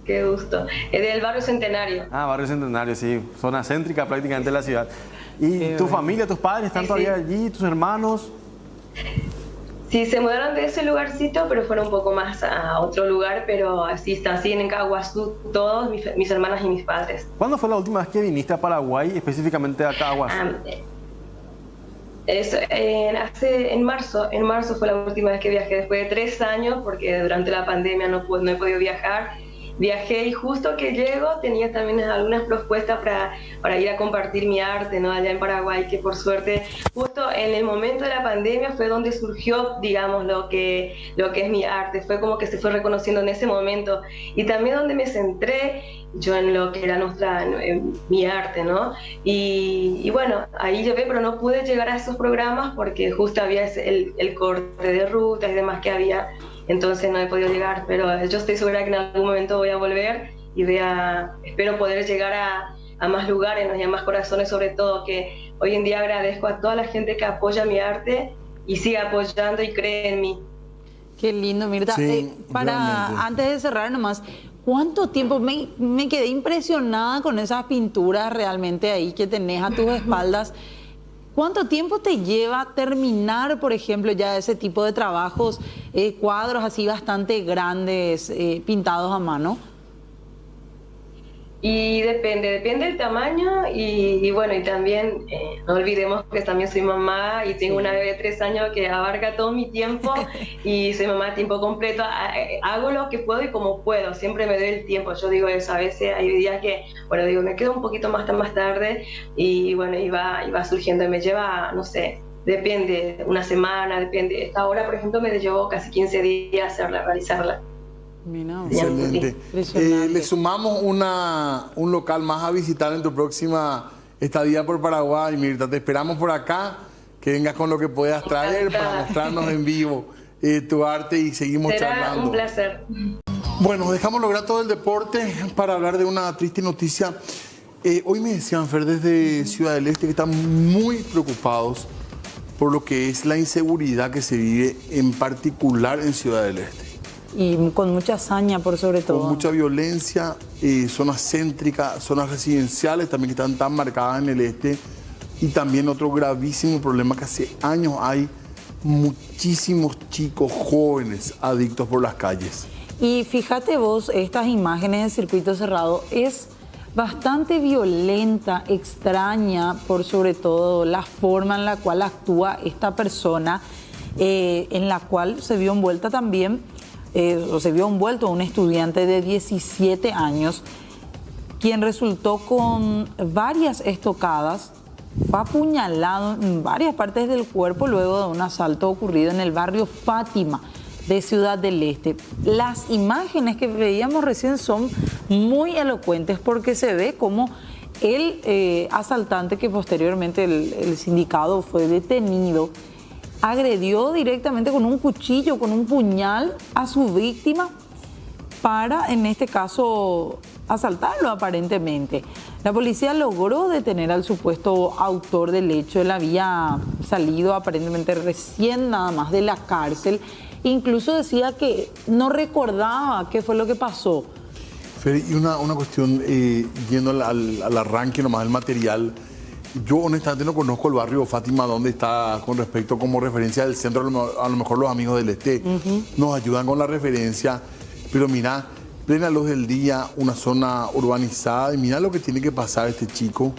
qué gusto. Es del barrio Centenario. Barrio Centenario, sí, zona céntrica prácticamente de la ciudad. ¿Y tu familia, tus padres están todavía allí, tus hermanos? Sí, se mudaron de ese lugarcito, pero fueron un poco más a otro lugar, pero así están, así en Caguazú todos, mis hermanas y mis padres. ¿Cuándo fue la última vez que viniste a Paraguay, específicamente a Caguazú? En marzo fue la última vez que viajé, después de 3 años, porque durante la pandemia no he podido viajar. Viajé y justo que llego tenía también algunas propuestas para ir a compartir mi arte, ¿no? Allá en Paraguay, que por suerte justo en el momento de la pandemia fue donde surgió, digamos, lo que es mi arte. Fue como que se fue reconociendo en ese momento y también donde me centré yo en lo que era mi arte, ¿no? Y bueno, ahí llevé, pero no pude llegar a esos programas porque justo había el corte de rutas y demás que había. Entonces no he podido llegar, pero yo estoy segura que en algún momento voy a volver y espero poder llegar a más lugares, ¿no? Y a más corazones, sobre todo, que hoy en día agradezco a toda la gente que apoya mi arte y sigue apoyando y cree en mí. Qué lindo, Mirta. Sí, Antes de cerrar nomás, ¿cuánto tiempo? Me quedé impresionada con esas pinturas realmente ahí que tenés a tus espaldas. ¿Cuánto tiempo te lleva terminar, por ejemplo, ya ese tipo de trabajos, cuadros así bastante grandes, pintados a mano? Y depende del tamaño y bueno, y también no olvidemos que también soy mamá y tengo una bebé de 3 años que abarca todo mi tiempo y soy mamá a tiempo completo. Hago lo que puedo y como puedo, siempre me doy el tiempo. Yo digo eso, a veces hay días que, bueno, digo, me quedo un poquito más tarde y bueno, y va surgiendo y me lleva, no sé, depende, una semana, depende. Esta hora, por ejemplo, me llevó casi 15 días realizarla. Excelente. Le sumamos un local más a visitar en tu próxima estadía por Paraguay, Mirta. Te esperamos por acá, que vengas con lo que puedas traer para mostrarnos en vivo tu arte y seguimos charlando. Un placer. Bueno, dejamos lograr todo el deporte para hablar de una triste noticia. Hoy me decían, Fer, desde Ciudad del Este, que están muy preocupados por lo que es la inseguridad que se vive, en particular en Ciudad del Este. Y con mucha hazaña, por sobre todo. Con mucha violencia, zonas céntricas, zonas residenciales también que están tan marcadas en el este. Y también otro gravísimo problema que hace años hay muchísimos chicos jóvenes adictos por las calles. Y fíjate vos, estas imágenes de circuito cerrado es bastante violenta, extraña, por sobre todo la forma en la cual actúa esta persona, en la cual se vio envuelta también. Se vio envuelto un estudiante de 17 años, quien resultó con varias estocadas, fue apuñalado en varias partes del cuerpo luego de un asalto ocurrido en el barrio Fátima de Ciudad del Este. Las imágenes que veíamos recién son muy elocuentes porque se ve como el asaltante, que posteriormente el sindicado fue detenido, agredió directamente con un cuchillo, con un puñal a su víctima para, en este caso, asaltarlo aparentemente. La policía logró detener al supuesto autor del hecho. Él había salido aparentemente recién nada más de la cárcel. Incluso decía que no recordaba qué fue lo que pasó. Fede, y una cuestión, yendo al arranque nomás del material, yo honestamente no conozco el barrio Fátima, donde está con respecto como referencia del centro, a lo mejor los amigos del Este nos ayudan con la referencia, pero mira, plena luz del día, una zona urbanizada, y mira lo que tiene que pasar este chico,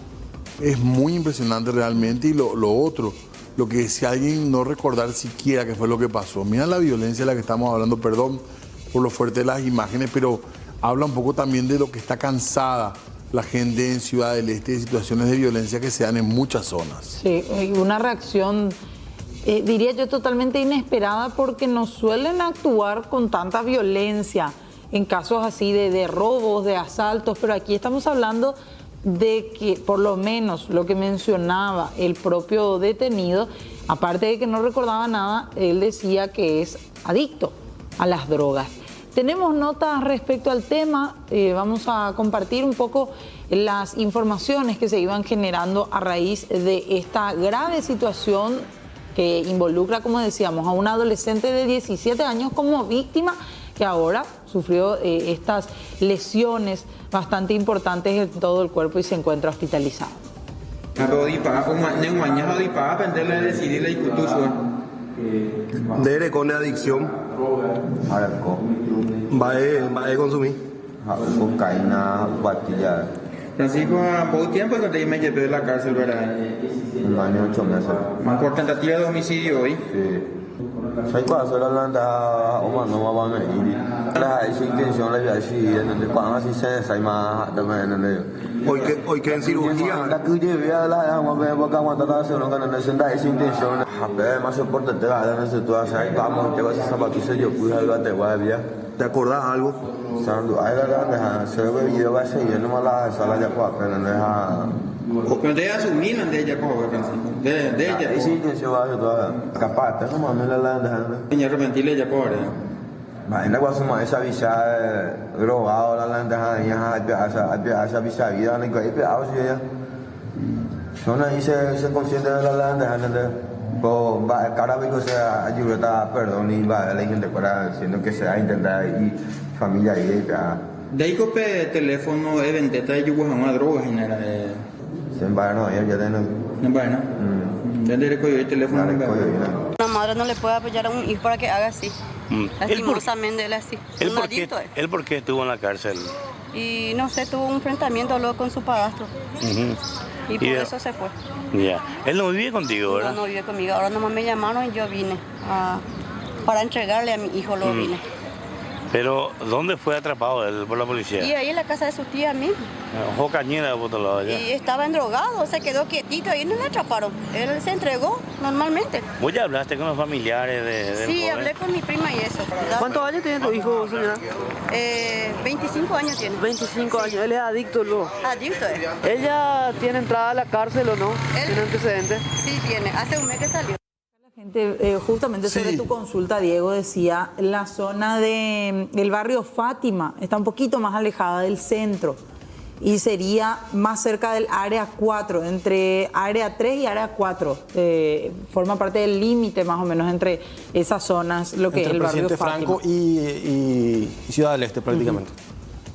es muy impresionante realmente. Y lo otro, lo que si alguien no recordar siquiera qué fue lo que pasó, mira la violencia de la que estamos hablando, perdón por lo fuerte de las imágenes, pero habla un poco también de lo que está cansada la gente en Ciudad del Este, de situaciones de violencia que se dan en muchas zonas. Sí, una reacción, diría yo, totalmente inesperada, porque no suelen actuar con tanta violencia en casos así de robos, de asaltos, pero aquí estamos hablando de que, por lo menos lo que mencionaba el propio detenido, aparte de que no recordaba nada, él decía que es adicto a las drogas. Tenemos notas respecto al tema, vamos a compartir un poco las informaciones que se iban generando a raíz de esta grave situación que involucra, como decíamos, a un adolescente de 17 años como víctima, que ahora sufrió estas lesiones bastante importantes en todo el cuerpo y se encuentra hospitalizado. Dere con adicción. Va a consumir. Cocaína, patilla. Francisco, ¿a poco tiempo que me llevé de la cárcel, verdad? Un año, 8 meses. ¿Más por tentativa de homicidio hoy? Sí. Soy cuando la landa o no va a venir. La intención la voy a decir, cuando así se más también. Hoy que en cirugía. La que llevé a la porque aguantar la segunda no necesita esa intención. Además se porta te va a dar ese tú haces ahí vamos te vas a zapatillas yo cuida algo te voy a ver. ¿Te acordás algo? Sando, ahí la se ve video va a seguir no la sala ya para pero no deja. Pero de asumir de ella como Francisco. De ella. Esa intención va a ser toda capaz, te no me la dejando. Niña arrepentirle ella pobre. Ainda gosto mais essa visa drogado la landa ya esa visa vida ni que pe aus ya son ahí se consciente de la landa po va cada vez que sea ayuda perdón y va la gente para siendo que sea intentar y familia ahí de ahí cope teléfono eventeta de yugo una droga genera se va no ya de no va no ya le recogió el teléfono una madre no le puede apoyar a un hijo para que haga así. Lastimosamente él así. ¿Él por qué estuvo en la cárcel? Y no sé, tuvo un enfrentamiento luego con su padrastro. Y por eso se fue. Ya. Él no vive contigo, ¿verdad? No vive conmigo. Ahora nomás me llamaron y yo vine para entregarle a mi hijo, lo vine. Pero, ¿dónde fue atrapado él por la policía? Y ahí en la casa de su tía mismo. Cañera por otro lado allá. Y estaba endrogado, se quedó quietito y no lo atraparon. Él se entregó normalmente. ¿Vos ya hablaste con los familiares del Sí, joven? hablé con mi prima y eso. ¿Cuántos años tiene tu hijo, señora? 25 años tiene. 25 años, él es adicto luego. Adicto es. ¿Ella tiene entrada a la cárcel o no? ¿Tiene antecedentes? Sí, tiene. Hace un mes que salió. Justamente sobre tu consulta, Diego, decía, la zona del barrio Fátima está un poquito más alejada del centro y sería más cerca del área 4, entre área 3 y área 4. Forma parte del límite más o menos entre esas zonas, lo que es el barrio Fátima. Franco y Ciudad del Este prácticamente.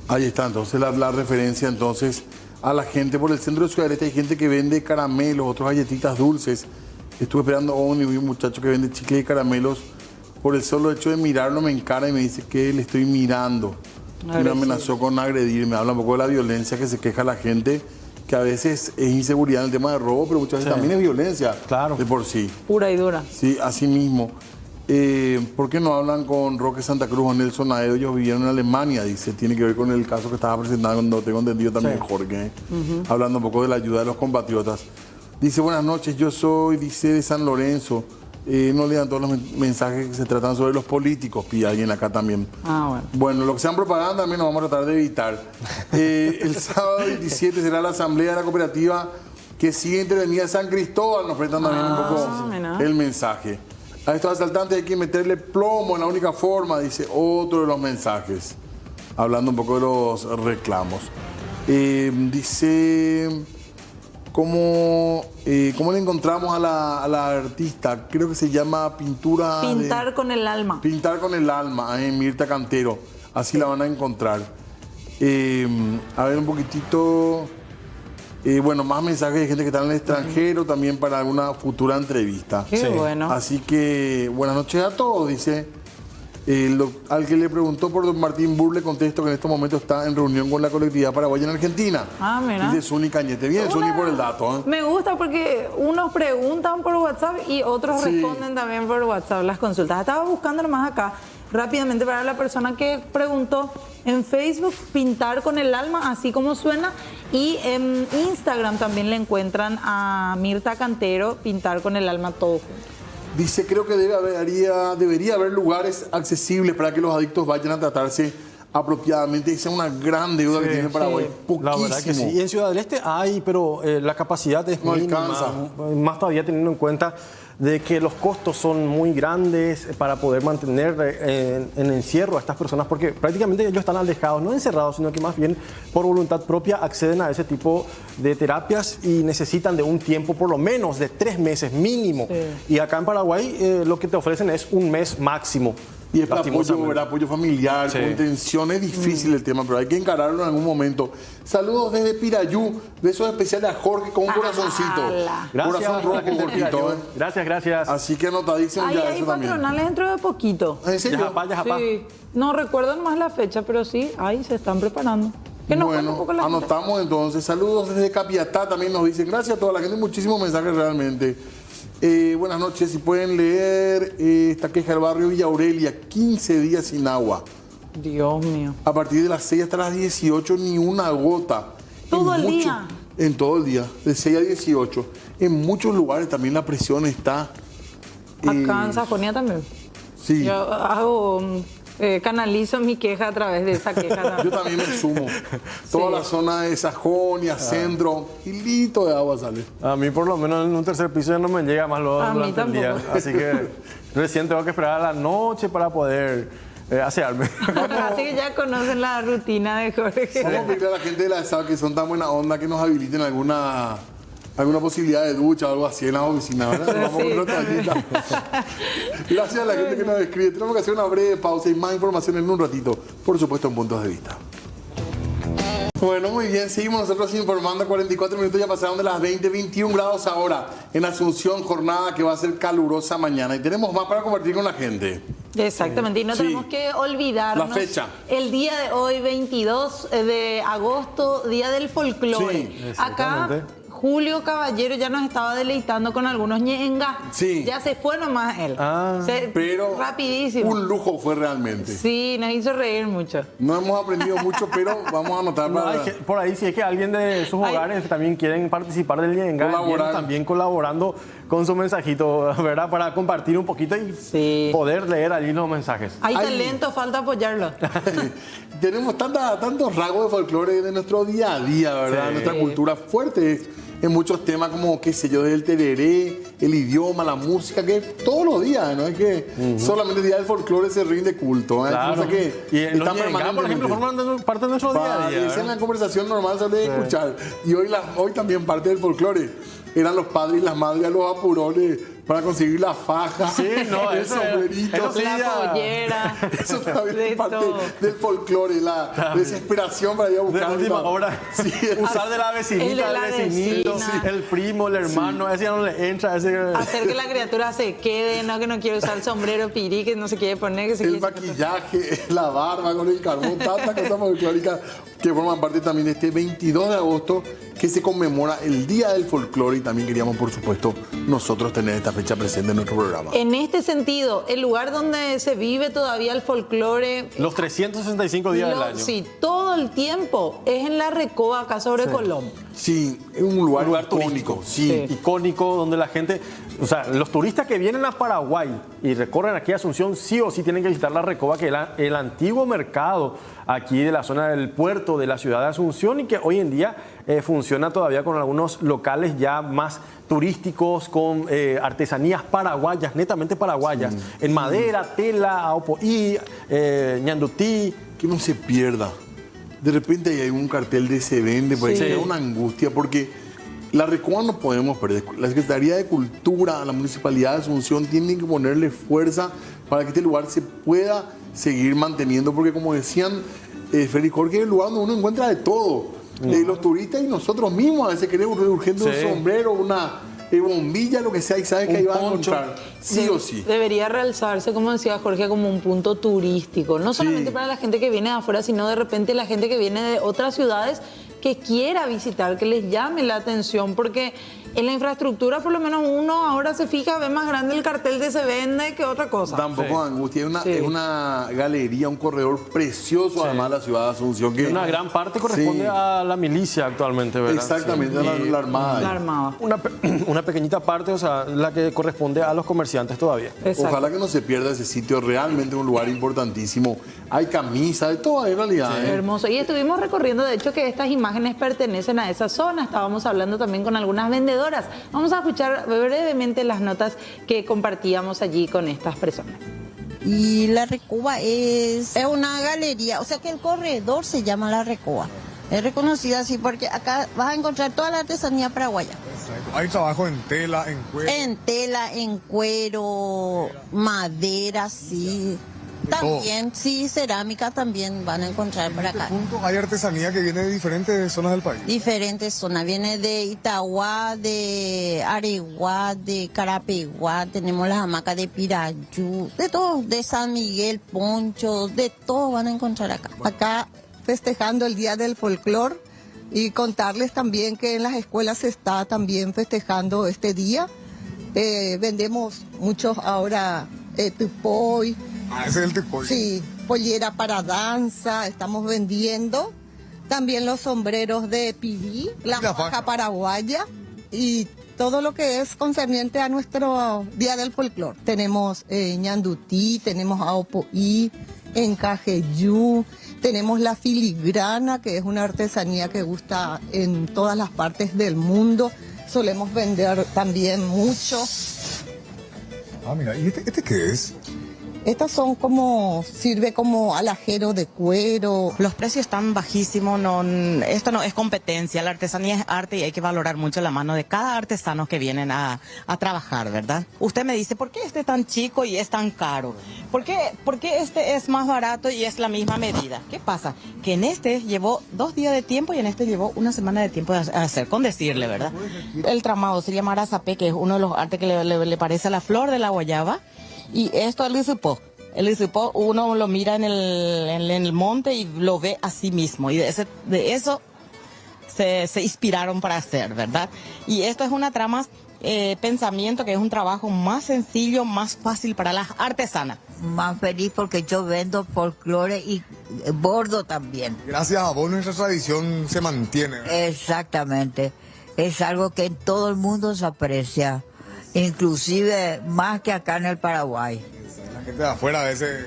Ahí está, entonces la referencia entonces a la gente por el centro de Ciudad del Este. Hay gente que vende caramelos, otros galletitas dulces. Estuve esperando a un muchacho que vende chicles y caramelos. Por el solo hecho de mirarlo me encara y me dice que le estoy mirando. Y me amenazó con agredirme. Habla un poco de la violencia que se queja la gente, que a veces es inseguridad en el tema de robo, pero muchas veces también es violencia de por sí. Pura y dura. Sí, así mismo. ¿Por qué no hablan con Roque Santa Cruz o Nelson Aedo? Ellos vivieron en Alemania, dice. Tiene que ver con el caso que estaba presentando, tengo entendido también Jorge. Hablando un poco de la ayuda de los compatriotas. Dice, buenas noches, yo soy, dice, de San Lorenzo. No lean todos los mensajes que se tratan sobre los políticos, pide alguien acá también. Bueno, lo que sean propaganda también nos vamos a tratar de evitar. El sábado 27 será la asamblea de la cooperativa que sigue entre Avenida San Cristóbal. Nos prestan también un poco el mensaje. A estos asaltantes hay que meterle plomo en la única forma, dice otro de los mensajes. Hablando un poco de los reclamos. Dice, ¿cómo le encontramos a la artista? Creo que se llama Pintar con el alma. Pintar con el alma, Mirta Cantero. Así la van a encontrar. A ver un poquitito. Bueno, más mensajes de gente que está en el extranjero también para alguna futura entrevista. Qué bueno. Así que buenas noches a todos, dice. Al que le preguntó por don Martín Burr le contesto que en estos momentos está en reunión con la colectividad paraguaya en Argentina. Ah, mira. Dice Zuni Cañete. Bien, Zuni, por el dato. Me gusta porque unos preguntan por WhatsApp y otros responden también por WhatsApp las consultas. Estaba buscando nomás acá rápidamente para la persona que preguntó en Facebook, Pintar con el alma, así como suena, y en Instagram también le encuentran a Mirta Cantero, Pintar con el alma, todo junto. Dice, creo que debería haber lugares accesibles para que los adictos vayan a tratarse apropiadamente. Esa es una gran deuda que tiene Paraguay. Poquísimo. La verdad que sí. Y en Ciudad del Este hay, pero la capacidad es mínima. Más todavía teniendo en cuenta de que los costos son muy grandes para poder mantener en encierro a estas personas, porque prácticamente ellos están alejados, no encerrados, sino que más bien por voluntad propia acceden a ese tipo de terapias y necesitan de un tiempo por lo menos de 3 meses mínimo. Y acá en Paraguay lo que te ofrecen es 1 mes máximo. Y es para apoyo familiar, contención, es difícil el tema, pero hay que encararlo en algún momento. Saludos desde Pirayú, besos especiales a Jorge con un corazoncito. Gracias, corazón rojo, Jorgito. Gracias. Así que anotadísimo ya hay eso también. patronales dentro de poquito. ¿En serio? Yajapá. Sí. No recuerdo más la fecha, pero sí, ahí se están preparando. Bueno, anotamos entonces. Saludos desde Capiatá, también nos dicen. Gracias a toda la gente, muchísimos mensajes realmente. Buenas noches, si pueden leer esta queja del barrio Villa Aurelia, 15 días sin agua. Dios mío. A partir de las 6 hasta las 18, ni una gota. ¿Todo el día? En todo el día, de 6 a 18. En muchos lugares también la presión está... Acá en Sajonia también. Sí. Yo canalizo mi queja a través de esa queja también. Yo también me sumo. Toda la zona de Sajonia, centro, hilito de agua sale. A mí por lo menos en un tercer piso ya no me llega más lo durante el día. Así que recién tengo que esperar a la noche para poder asearme. Así que ya conocen la rutina de Jorge. Vamos a pedirle a la gente de la SAP que son tan buena onda que nos habiliten alguna posibilidad de ducha o algo así en la oficina, ¿verdad? Vamos con otra toallita. Gracias a la gente que nos escribe. Tenemos que hacer una breve pausa y más información en un ratito, por supuesto en Puntos de Vista. Bueno, muy bien, seguimos nosotros informando. 44 minutos ya pasaron de las 20, 21 grados ahora en Asunción, jornada que va a ser calurosa mañana. Y tenemos más para compartir con la gente. Exactamente, y no tenemos que olvidarnos. La fecha. El día de hoy, 22 de agosto, Día del Folclore. Sí, acá Julio Caballero ya nos estaba deleitando con algunos ñengas. Sí. Ya se fue nomás él. Pero rapidísimo. Un lujo fue realmente. Sí, nos hizo reír mucho. No hemos aprendido mucho, pero vamos a anotar por ahí, si es que alguien de sus hogares también quieren participar del ñenga, también colaborando con su mensajito, ¿verdad? Para compartir un poquito y poder leer allí los mensajes. Hay talento, falta apoyarlo. Tenemos tantos rasgos de folclore de nuestro día a día, ¿verdad? Nuestra cultura fuerte en muchos temas como, qué sé yo, del tereré, el idioma, la música, que todos los días, ¿no? Es que solamente el día del folclore se rinde culto, ¿eh? Claro. O sea que y los ñengas, por ejemplo, forman parte de nuestro día a día. Esa es la conversación normal, se debe escuchar. Y hoy también parte del folclore eran los padres y las madres a los apurones para conseguir la faja, el sombrerito, la pollera. Eso también es parte del folclore, la desesperación para ir a buscar. De última hora, usar de la vecinita, del vecinito, el primo, el hermano, ese ya no le entra. Hacer que la criatura se quede, no que no quiere usar el sombrero pirí, que no se quiere poner. Que se el maquillaje, la barba con el carbón, tantas cosas folclóricas que forman parte también de este 22 de agosto que se conmemora el Día del Folclore, y también queríamos, por supuesto, nosotros tener esta fecha presente en nuestro programa. En este sentido, el lugar donde se vive todavía el folclore... Los 365 días del año. Sí, todo el tiempo es en la Recoba, acá sobre Colón. Sí, es un lugar icónico. Icónico, donde la gente... O sea, los turistas que vienen a Paraguay y recorren aquí a Asunción, sí o sí tienen que visitar la Recoba, que es el antiguo mercado aquí de la zona del puerto de la ciudad de Asunción y que hoy en día funciona todavía con algunos locales ya más turísticos, con artesanías paraguayas, netamente paraguayas, en madera, tela, aopoí, ñandutí. Que no se pierda. De repente hay un cartel de se vende, pues da una angustia porque la Recoba no podemos perder. La Secretaría de Cultura, la Municipalidad de Asunción tienen que ponerle fuerza para que este lugar se pueda seguir manteniendo, porque como decían Félix Jorge, es el lugar donde uno encuentra de todo. Los turistas y nosotros mismos a veces queremos urgente un sombrero, una bombilla, lo que sea, y sabes que ahí vas a encontrar, sí o sí. Debería realzarse, como decía Jorge, como un punto turístico, no solamente para la gente que viene de afuera, sino de repente la gente que viene de otras ciudades que quiera visitar, que les llame la atención, porque en la infraestructura por lo menos uno ahora se fija, ve más grande el cartel de se vende que otra cosa. Tampoco angustia, es una galería, un corredor precioso, además de la ciudad de Asunción. Que una gran parte corresponde a la milicia actualmente, ¿verdad? Exactamente, a la Armada. La Armada. Una pequeñita parte, o sea, la que corresponde a los comerciantes todavía. Exacto. Ojalá que no se pierda ese sitio, realmente un lugar importantísimo. Hay camisas, de todo en realidad. Hermoso. Y estuvimos recorriendo, de hecho, que estas imágenes pertenecen a esa zona. Estábamos hablando también con algunas vendedoras. Vamos a escuchar brevemente las notas que compartíamos allí con estas personas. Y la Recoba es una galería, o sea que el corredor se llama la Recoba. Es reconocida así porque acá vas a encontrar toda la artesanía paraguaya. Hay trabajo en tela, en cuero. En tela, en cuero, madera, sí. También, sí, cerámica también van a encontrar por acá. Hay artesanía que viene de diferentes zonas del país. Diferentes zonas, viene de Itagua, de Areguá, de Carapeguá, tenemos las hamacas de Pirayú, de todo, de San Miguel, Poncho, de todo van a encontrar acá. Acá festejando el Día del Folclor y contarles también que en las escuelas se está también festejando este día. Vendemos muchos ahora tupoy. Ese es el tupoy. Sí, pollera para danza, estamos vendiendo. También los sombreros de pibí, la faja paraguaya y todo lo que es concerniente a nuestro Día del Folclor. Tenemos ñandutí, tenemos aopoí, encajeyú, tenemos la filigrana, que es una artesanía que gusta en todas las partes del mundo. Solemos vender también mucho. Ah, mira, ¿y este qué es? Estas son sirve como alajero de cuero. Los precios están bajísimos, esto no es competencia, la artesanía es arte y hay que valorar mucho la mano de cada artesano que vienen a trabajar, ¿verdad? Usted me dice, ¿por qué este es tan chico y es tan caro? ¿Por qué este es más barato y es la misma medida? ¿Qué pasa? Que en este llevó 2 días de tiempo y en este llevó 1 semana de tiempo de hacer, con decirle, ¿verdad? El tramado se llama arazapé, que es uno de los artes que le parece a la flor de la guayaba. Y esto es el hisopó. El hisopó uno lo mira en el monte y lo ve a sí mismo. Y de eso se inspiraron para hacer, ¿verdad? Y esto es una trama, pensamiento, que es un trabajo más sencillo, más fácil para las artesanas. Más feliz porque yo vendo folclore y bordo también. Gracias a vos nuestra tradición se mantiene, ¿verdad? Exactamente. Es algo que en todo el mundo se aprecia. Inclusive más que acá en el Paraguay. La gente de afuera a veces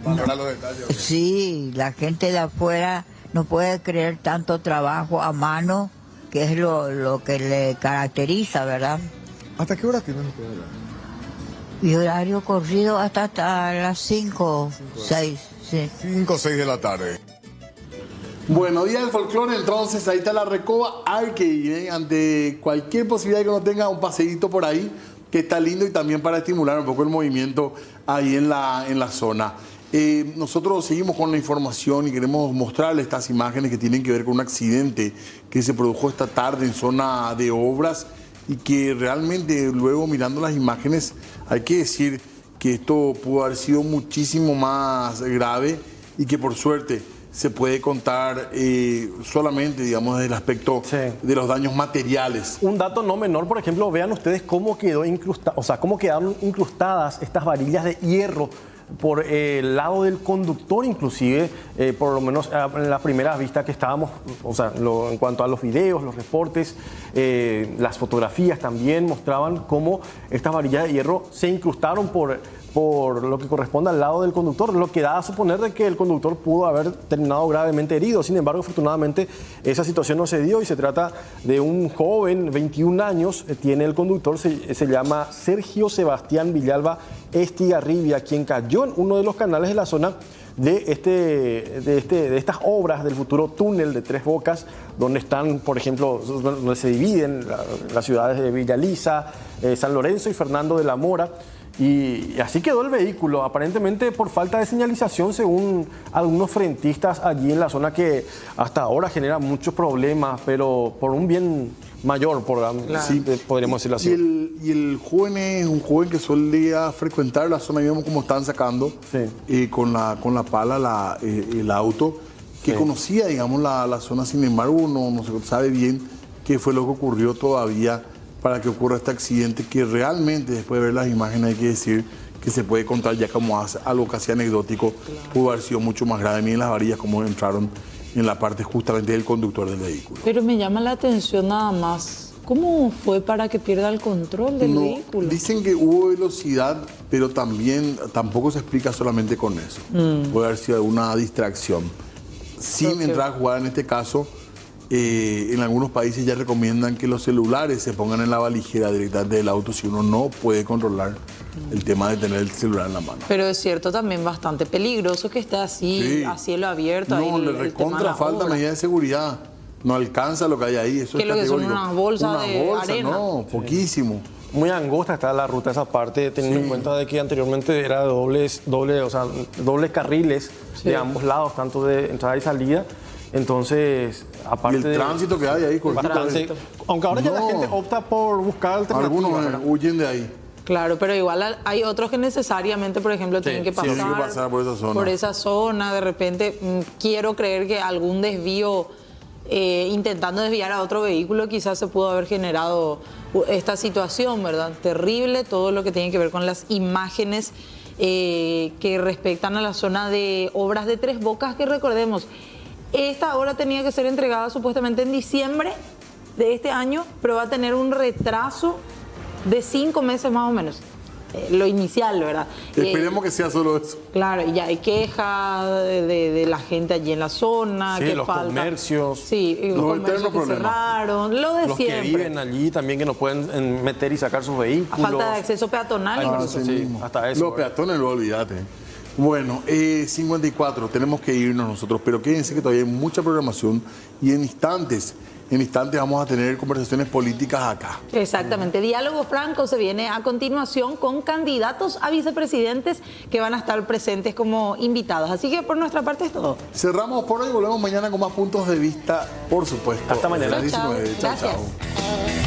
valora los detalles. Sí, la gente de afuera no puede creer tanto trabajo a mano, que es lo que le caracteriza, ¿verdad? ¿Hasta qué hora tienen ustedes? Y horario corrido hasta las 5, 6, sí. 5 o 6 de la tarde. Bueno, Día del Folclore, entonces ahí está la Recoba, hay que ir, ante cualquier posibilidad de que uno tenga un paseíto por ahí, que está lindo y también para estimular un poco el movimiento ahí en la zona. Nosotros seguimos con la información y queremos mostrarles estas imágenes que tienen que ver con un accidente que se produjo esta tarde en zona de obras y que realmente luego mirando las imágenes hay que decir que esto pudo haber sido muchísimo más grave y que por suerte se puede contar solamente, digamos, desde el aspecto de los daños materiales. Un dato no menor, por ejemplo, vean ustedes cómo cómo quedaron incrustadas estas varillas de hierro por el lado del conductor, inclusive, por lo menos en la primera vista que estábamos, en cuanto a los videos, los reportes, las fotografías también mostraban cómo estas varillas de hierro se incrustaron por por lo que corresponde al lado del conductor, lo que da a suponer de que el conductor pudo haber terminado gravemente herido. Sin embargo, afortunadamente esa situación no se dio y se trata de un joven, 21 años, tiene el conductor, se llama Sergio Sebastián Villalba Estigarribia, quien cayó en uno de los canales de la zona de estas obras del futuro túnel de Tres Bocas, donde están, por ejemplo, donde se dividen las ciudades de Villa Lisa, San Lorenzo y Fernando de la Mora. Y así quedó el vehículo, aparentemente por falta de señalización, según algunos frentistas allí en la zona, que hasta ahora genera muchos problemas, pero por un bien mayor, sí, podríamos decirlo así. Y el joven es un joven que solía frecuentar la zona, vemos cómo están sacando con la pala el auto, que conocía, digamos, la zona. Sin embargo, no se sabe bien qué fue lo que ocurrió todavía para que ocurra este accidente, que realmente, después de ver las imágenes, hay que decir que se puede contar ya como algo casi anecdótico, pudo haber sido mucho más grave. Miren las varillas como entraron en la parte justamente del conductor del vehículo. Pero me llama la atención nada más, ¿cómo fue para que pierda el control del vehículo? Dicen que hubo velocidad, pero tampoco se explica solamente con eso. Puede haber sido una distracción. Sin entrar a jugar en este caso, en algunos países ya recomiendan que los celulares se pongan en la valijera directamente del auto si uno no puede controlar el tema de tener el celular en la mano. Pero es cierto también bastante peligroso que esté así, a cielo abierto. No, le recontra falta medida de seguridad. No alcanza lo que hay ahí. Eso es lo que son unas bolsas de arena. No, poquísimo. Muy angosta está la ruta esa parte, teniendo en cuenta de que anteriormente era dobles carriles de ambos lados, tanto de entrada y salida. Entonces, aparte y el tránsito que hay ahí, aunque ahora ya la gente opta por buscar alternativas. Algunos huyen de ahí. Claro, pero igual hay otros que necesariamente, por ejemplo, tienen que pasar por esa zona. De repente, quiero creer que algún desvío, intentando desviar a otro vehículo, quizás se pudo haber generado esta situación, ¿verdad? Terrible todo lo que tiene que ver con las imágenes que respectan a la zona de obras de Tres Bocas, que recordemos, esta obra tenía que ser entregada supuestamente en diciembre de este año, pero va a tener un retraso de 5 meses más o menos. Lo inicial, ¿verdad? Esperemos que sea solo eso. Claro, y ya hay quejas de la gente allí en la zona. Sí, que los falta, comercios. Sí, los comercios que cerraron, lo de los siempre. Que viven allí también, que no pueden meter y sacar sus vehículos. A falta de acceso peatonal. Hasta eso. Los peatones, no olvídate. Bueno, 54, tenemos que irnos nosotros, pero quédense que todavía hay mucha programación y en instantes vamos a tener conversaciones políticas acá. Exactamente, Diálogo Franco se viene a continuación con candidatos a vicepresidentes que van a estar presentes como invitados. Así que por nuestra parte es todo. Cerramos por hoy, volvemos mañana con más puntos de vista, por supuesto. Hasta mañana. Chao. Chao.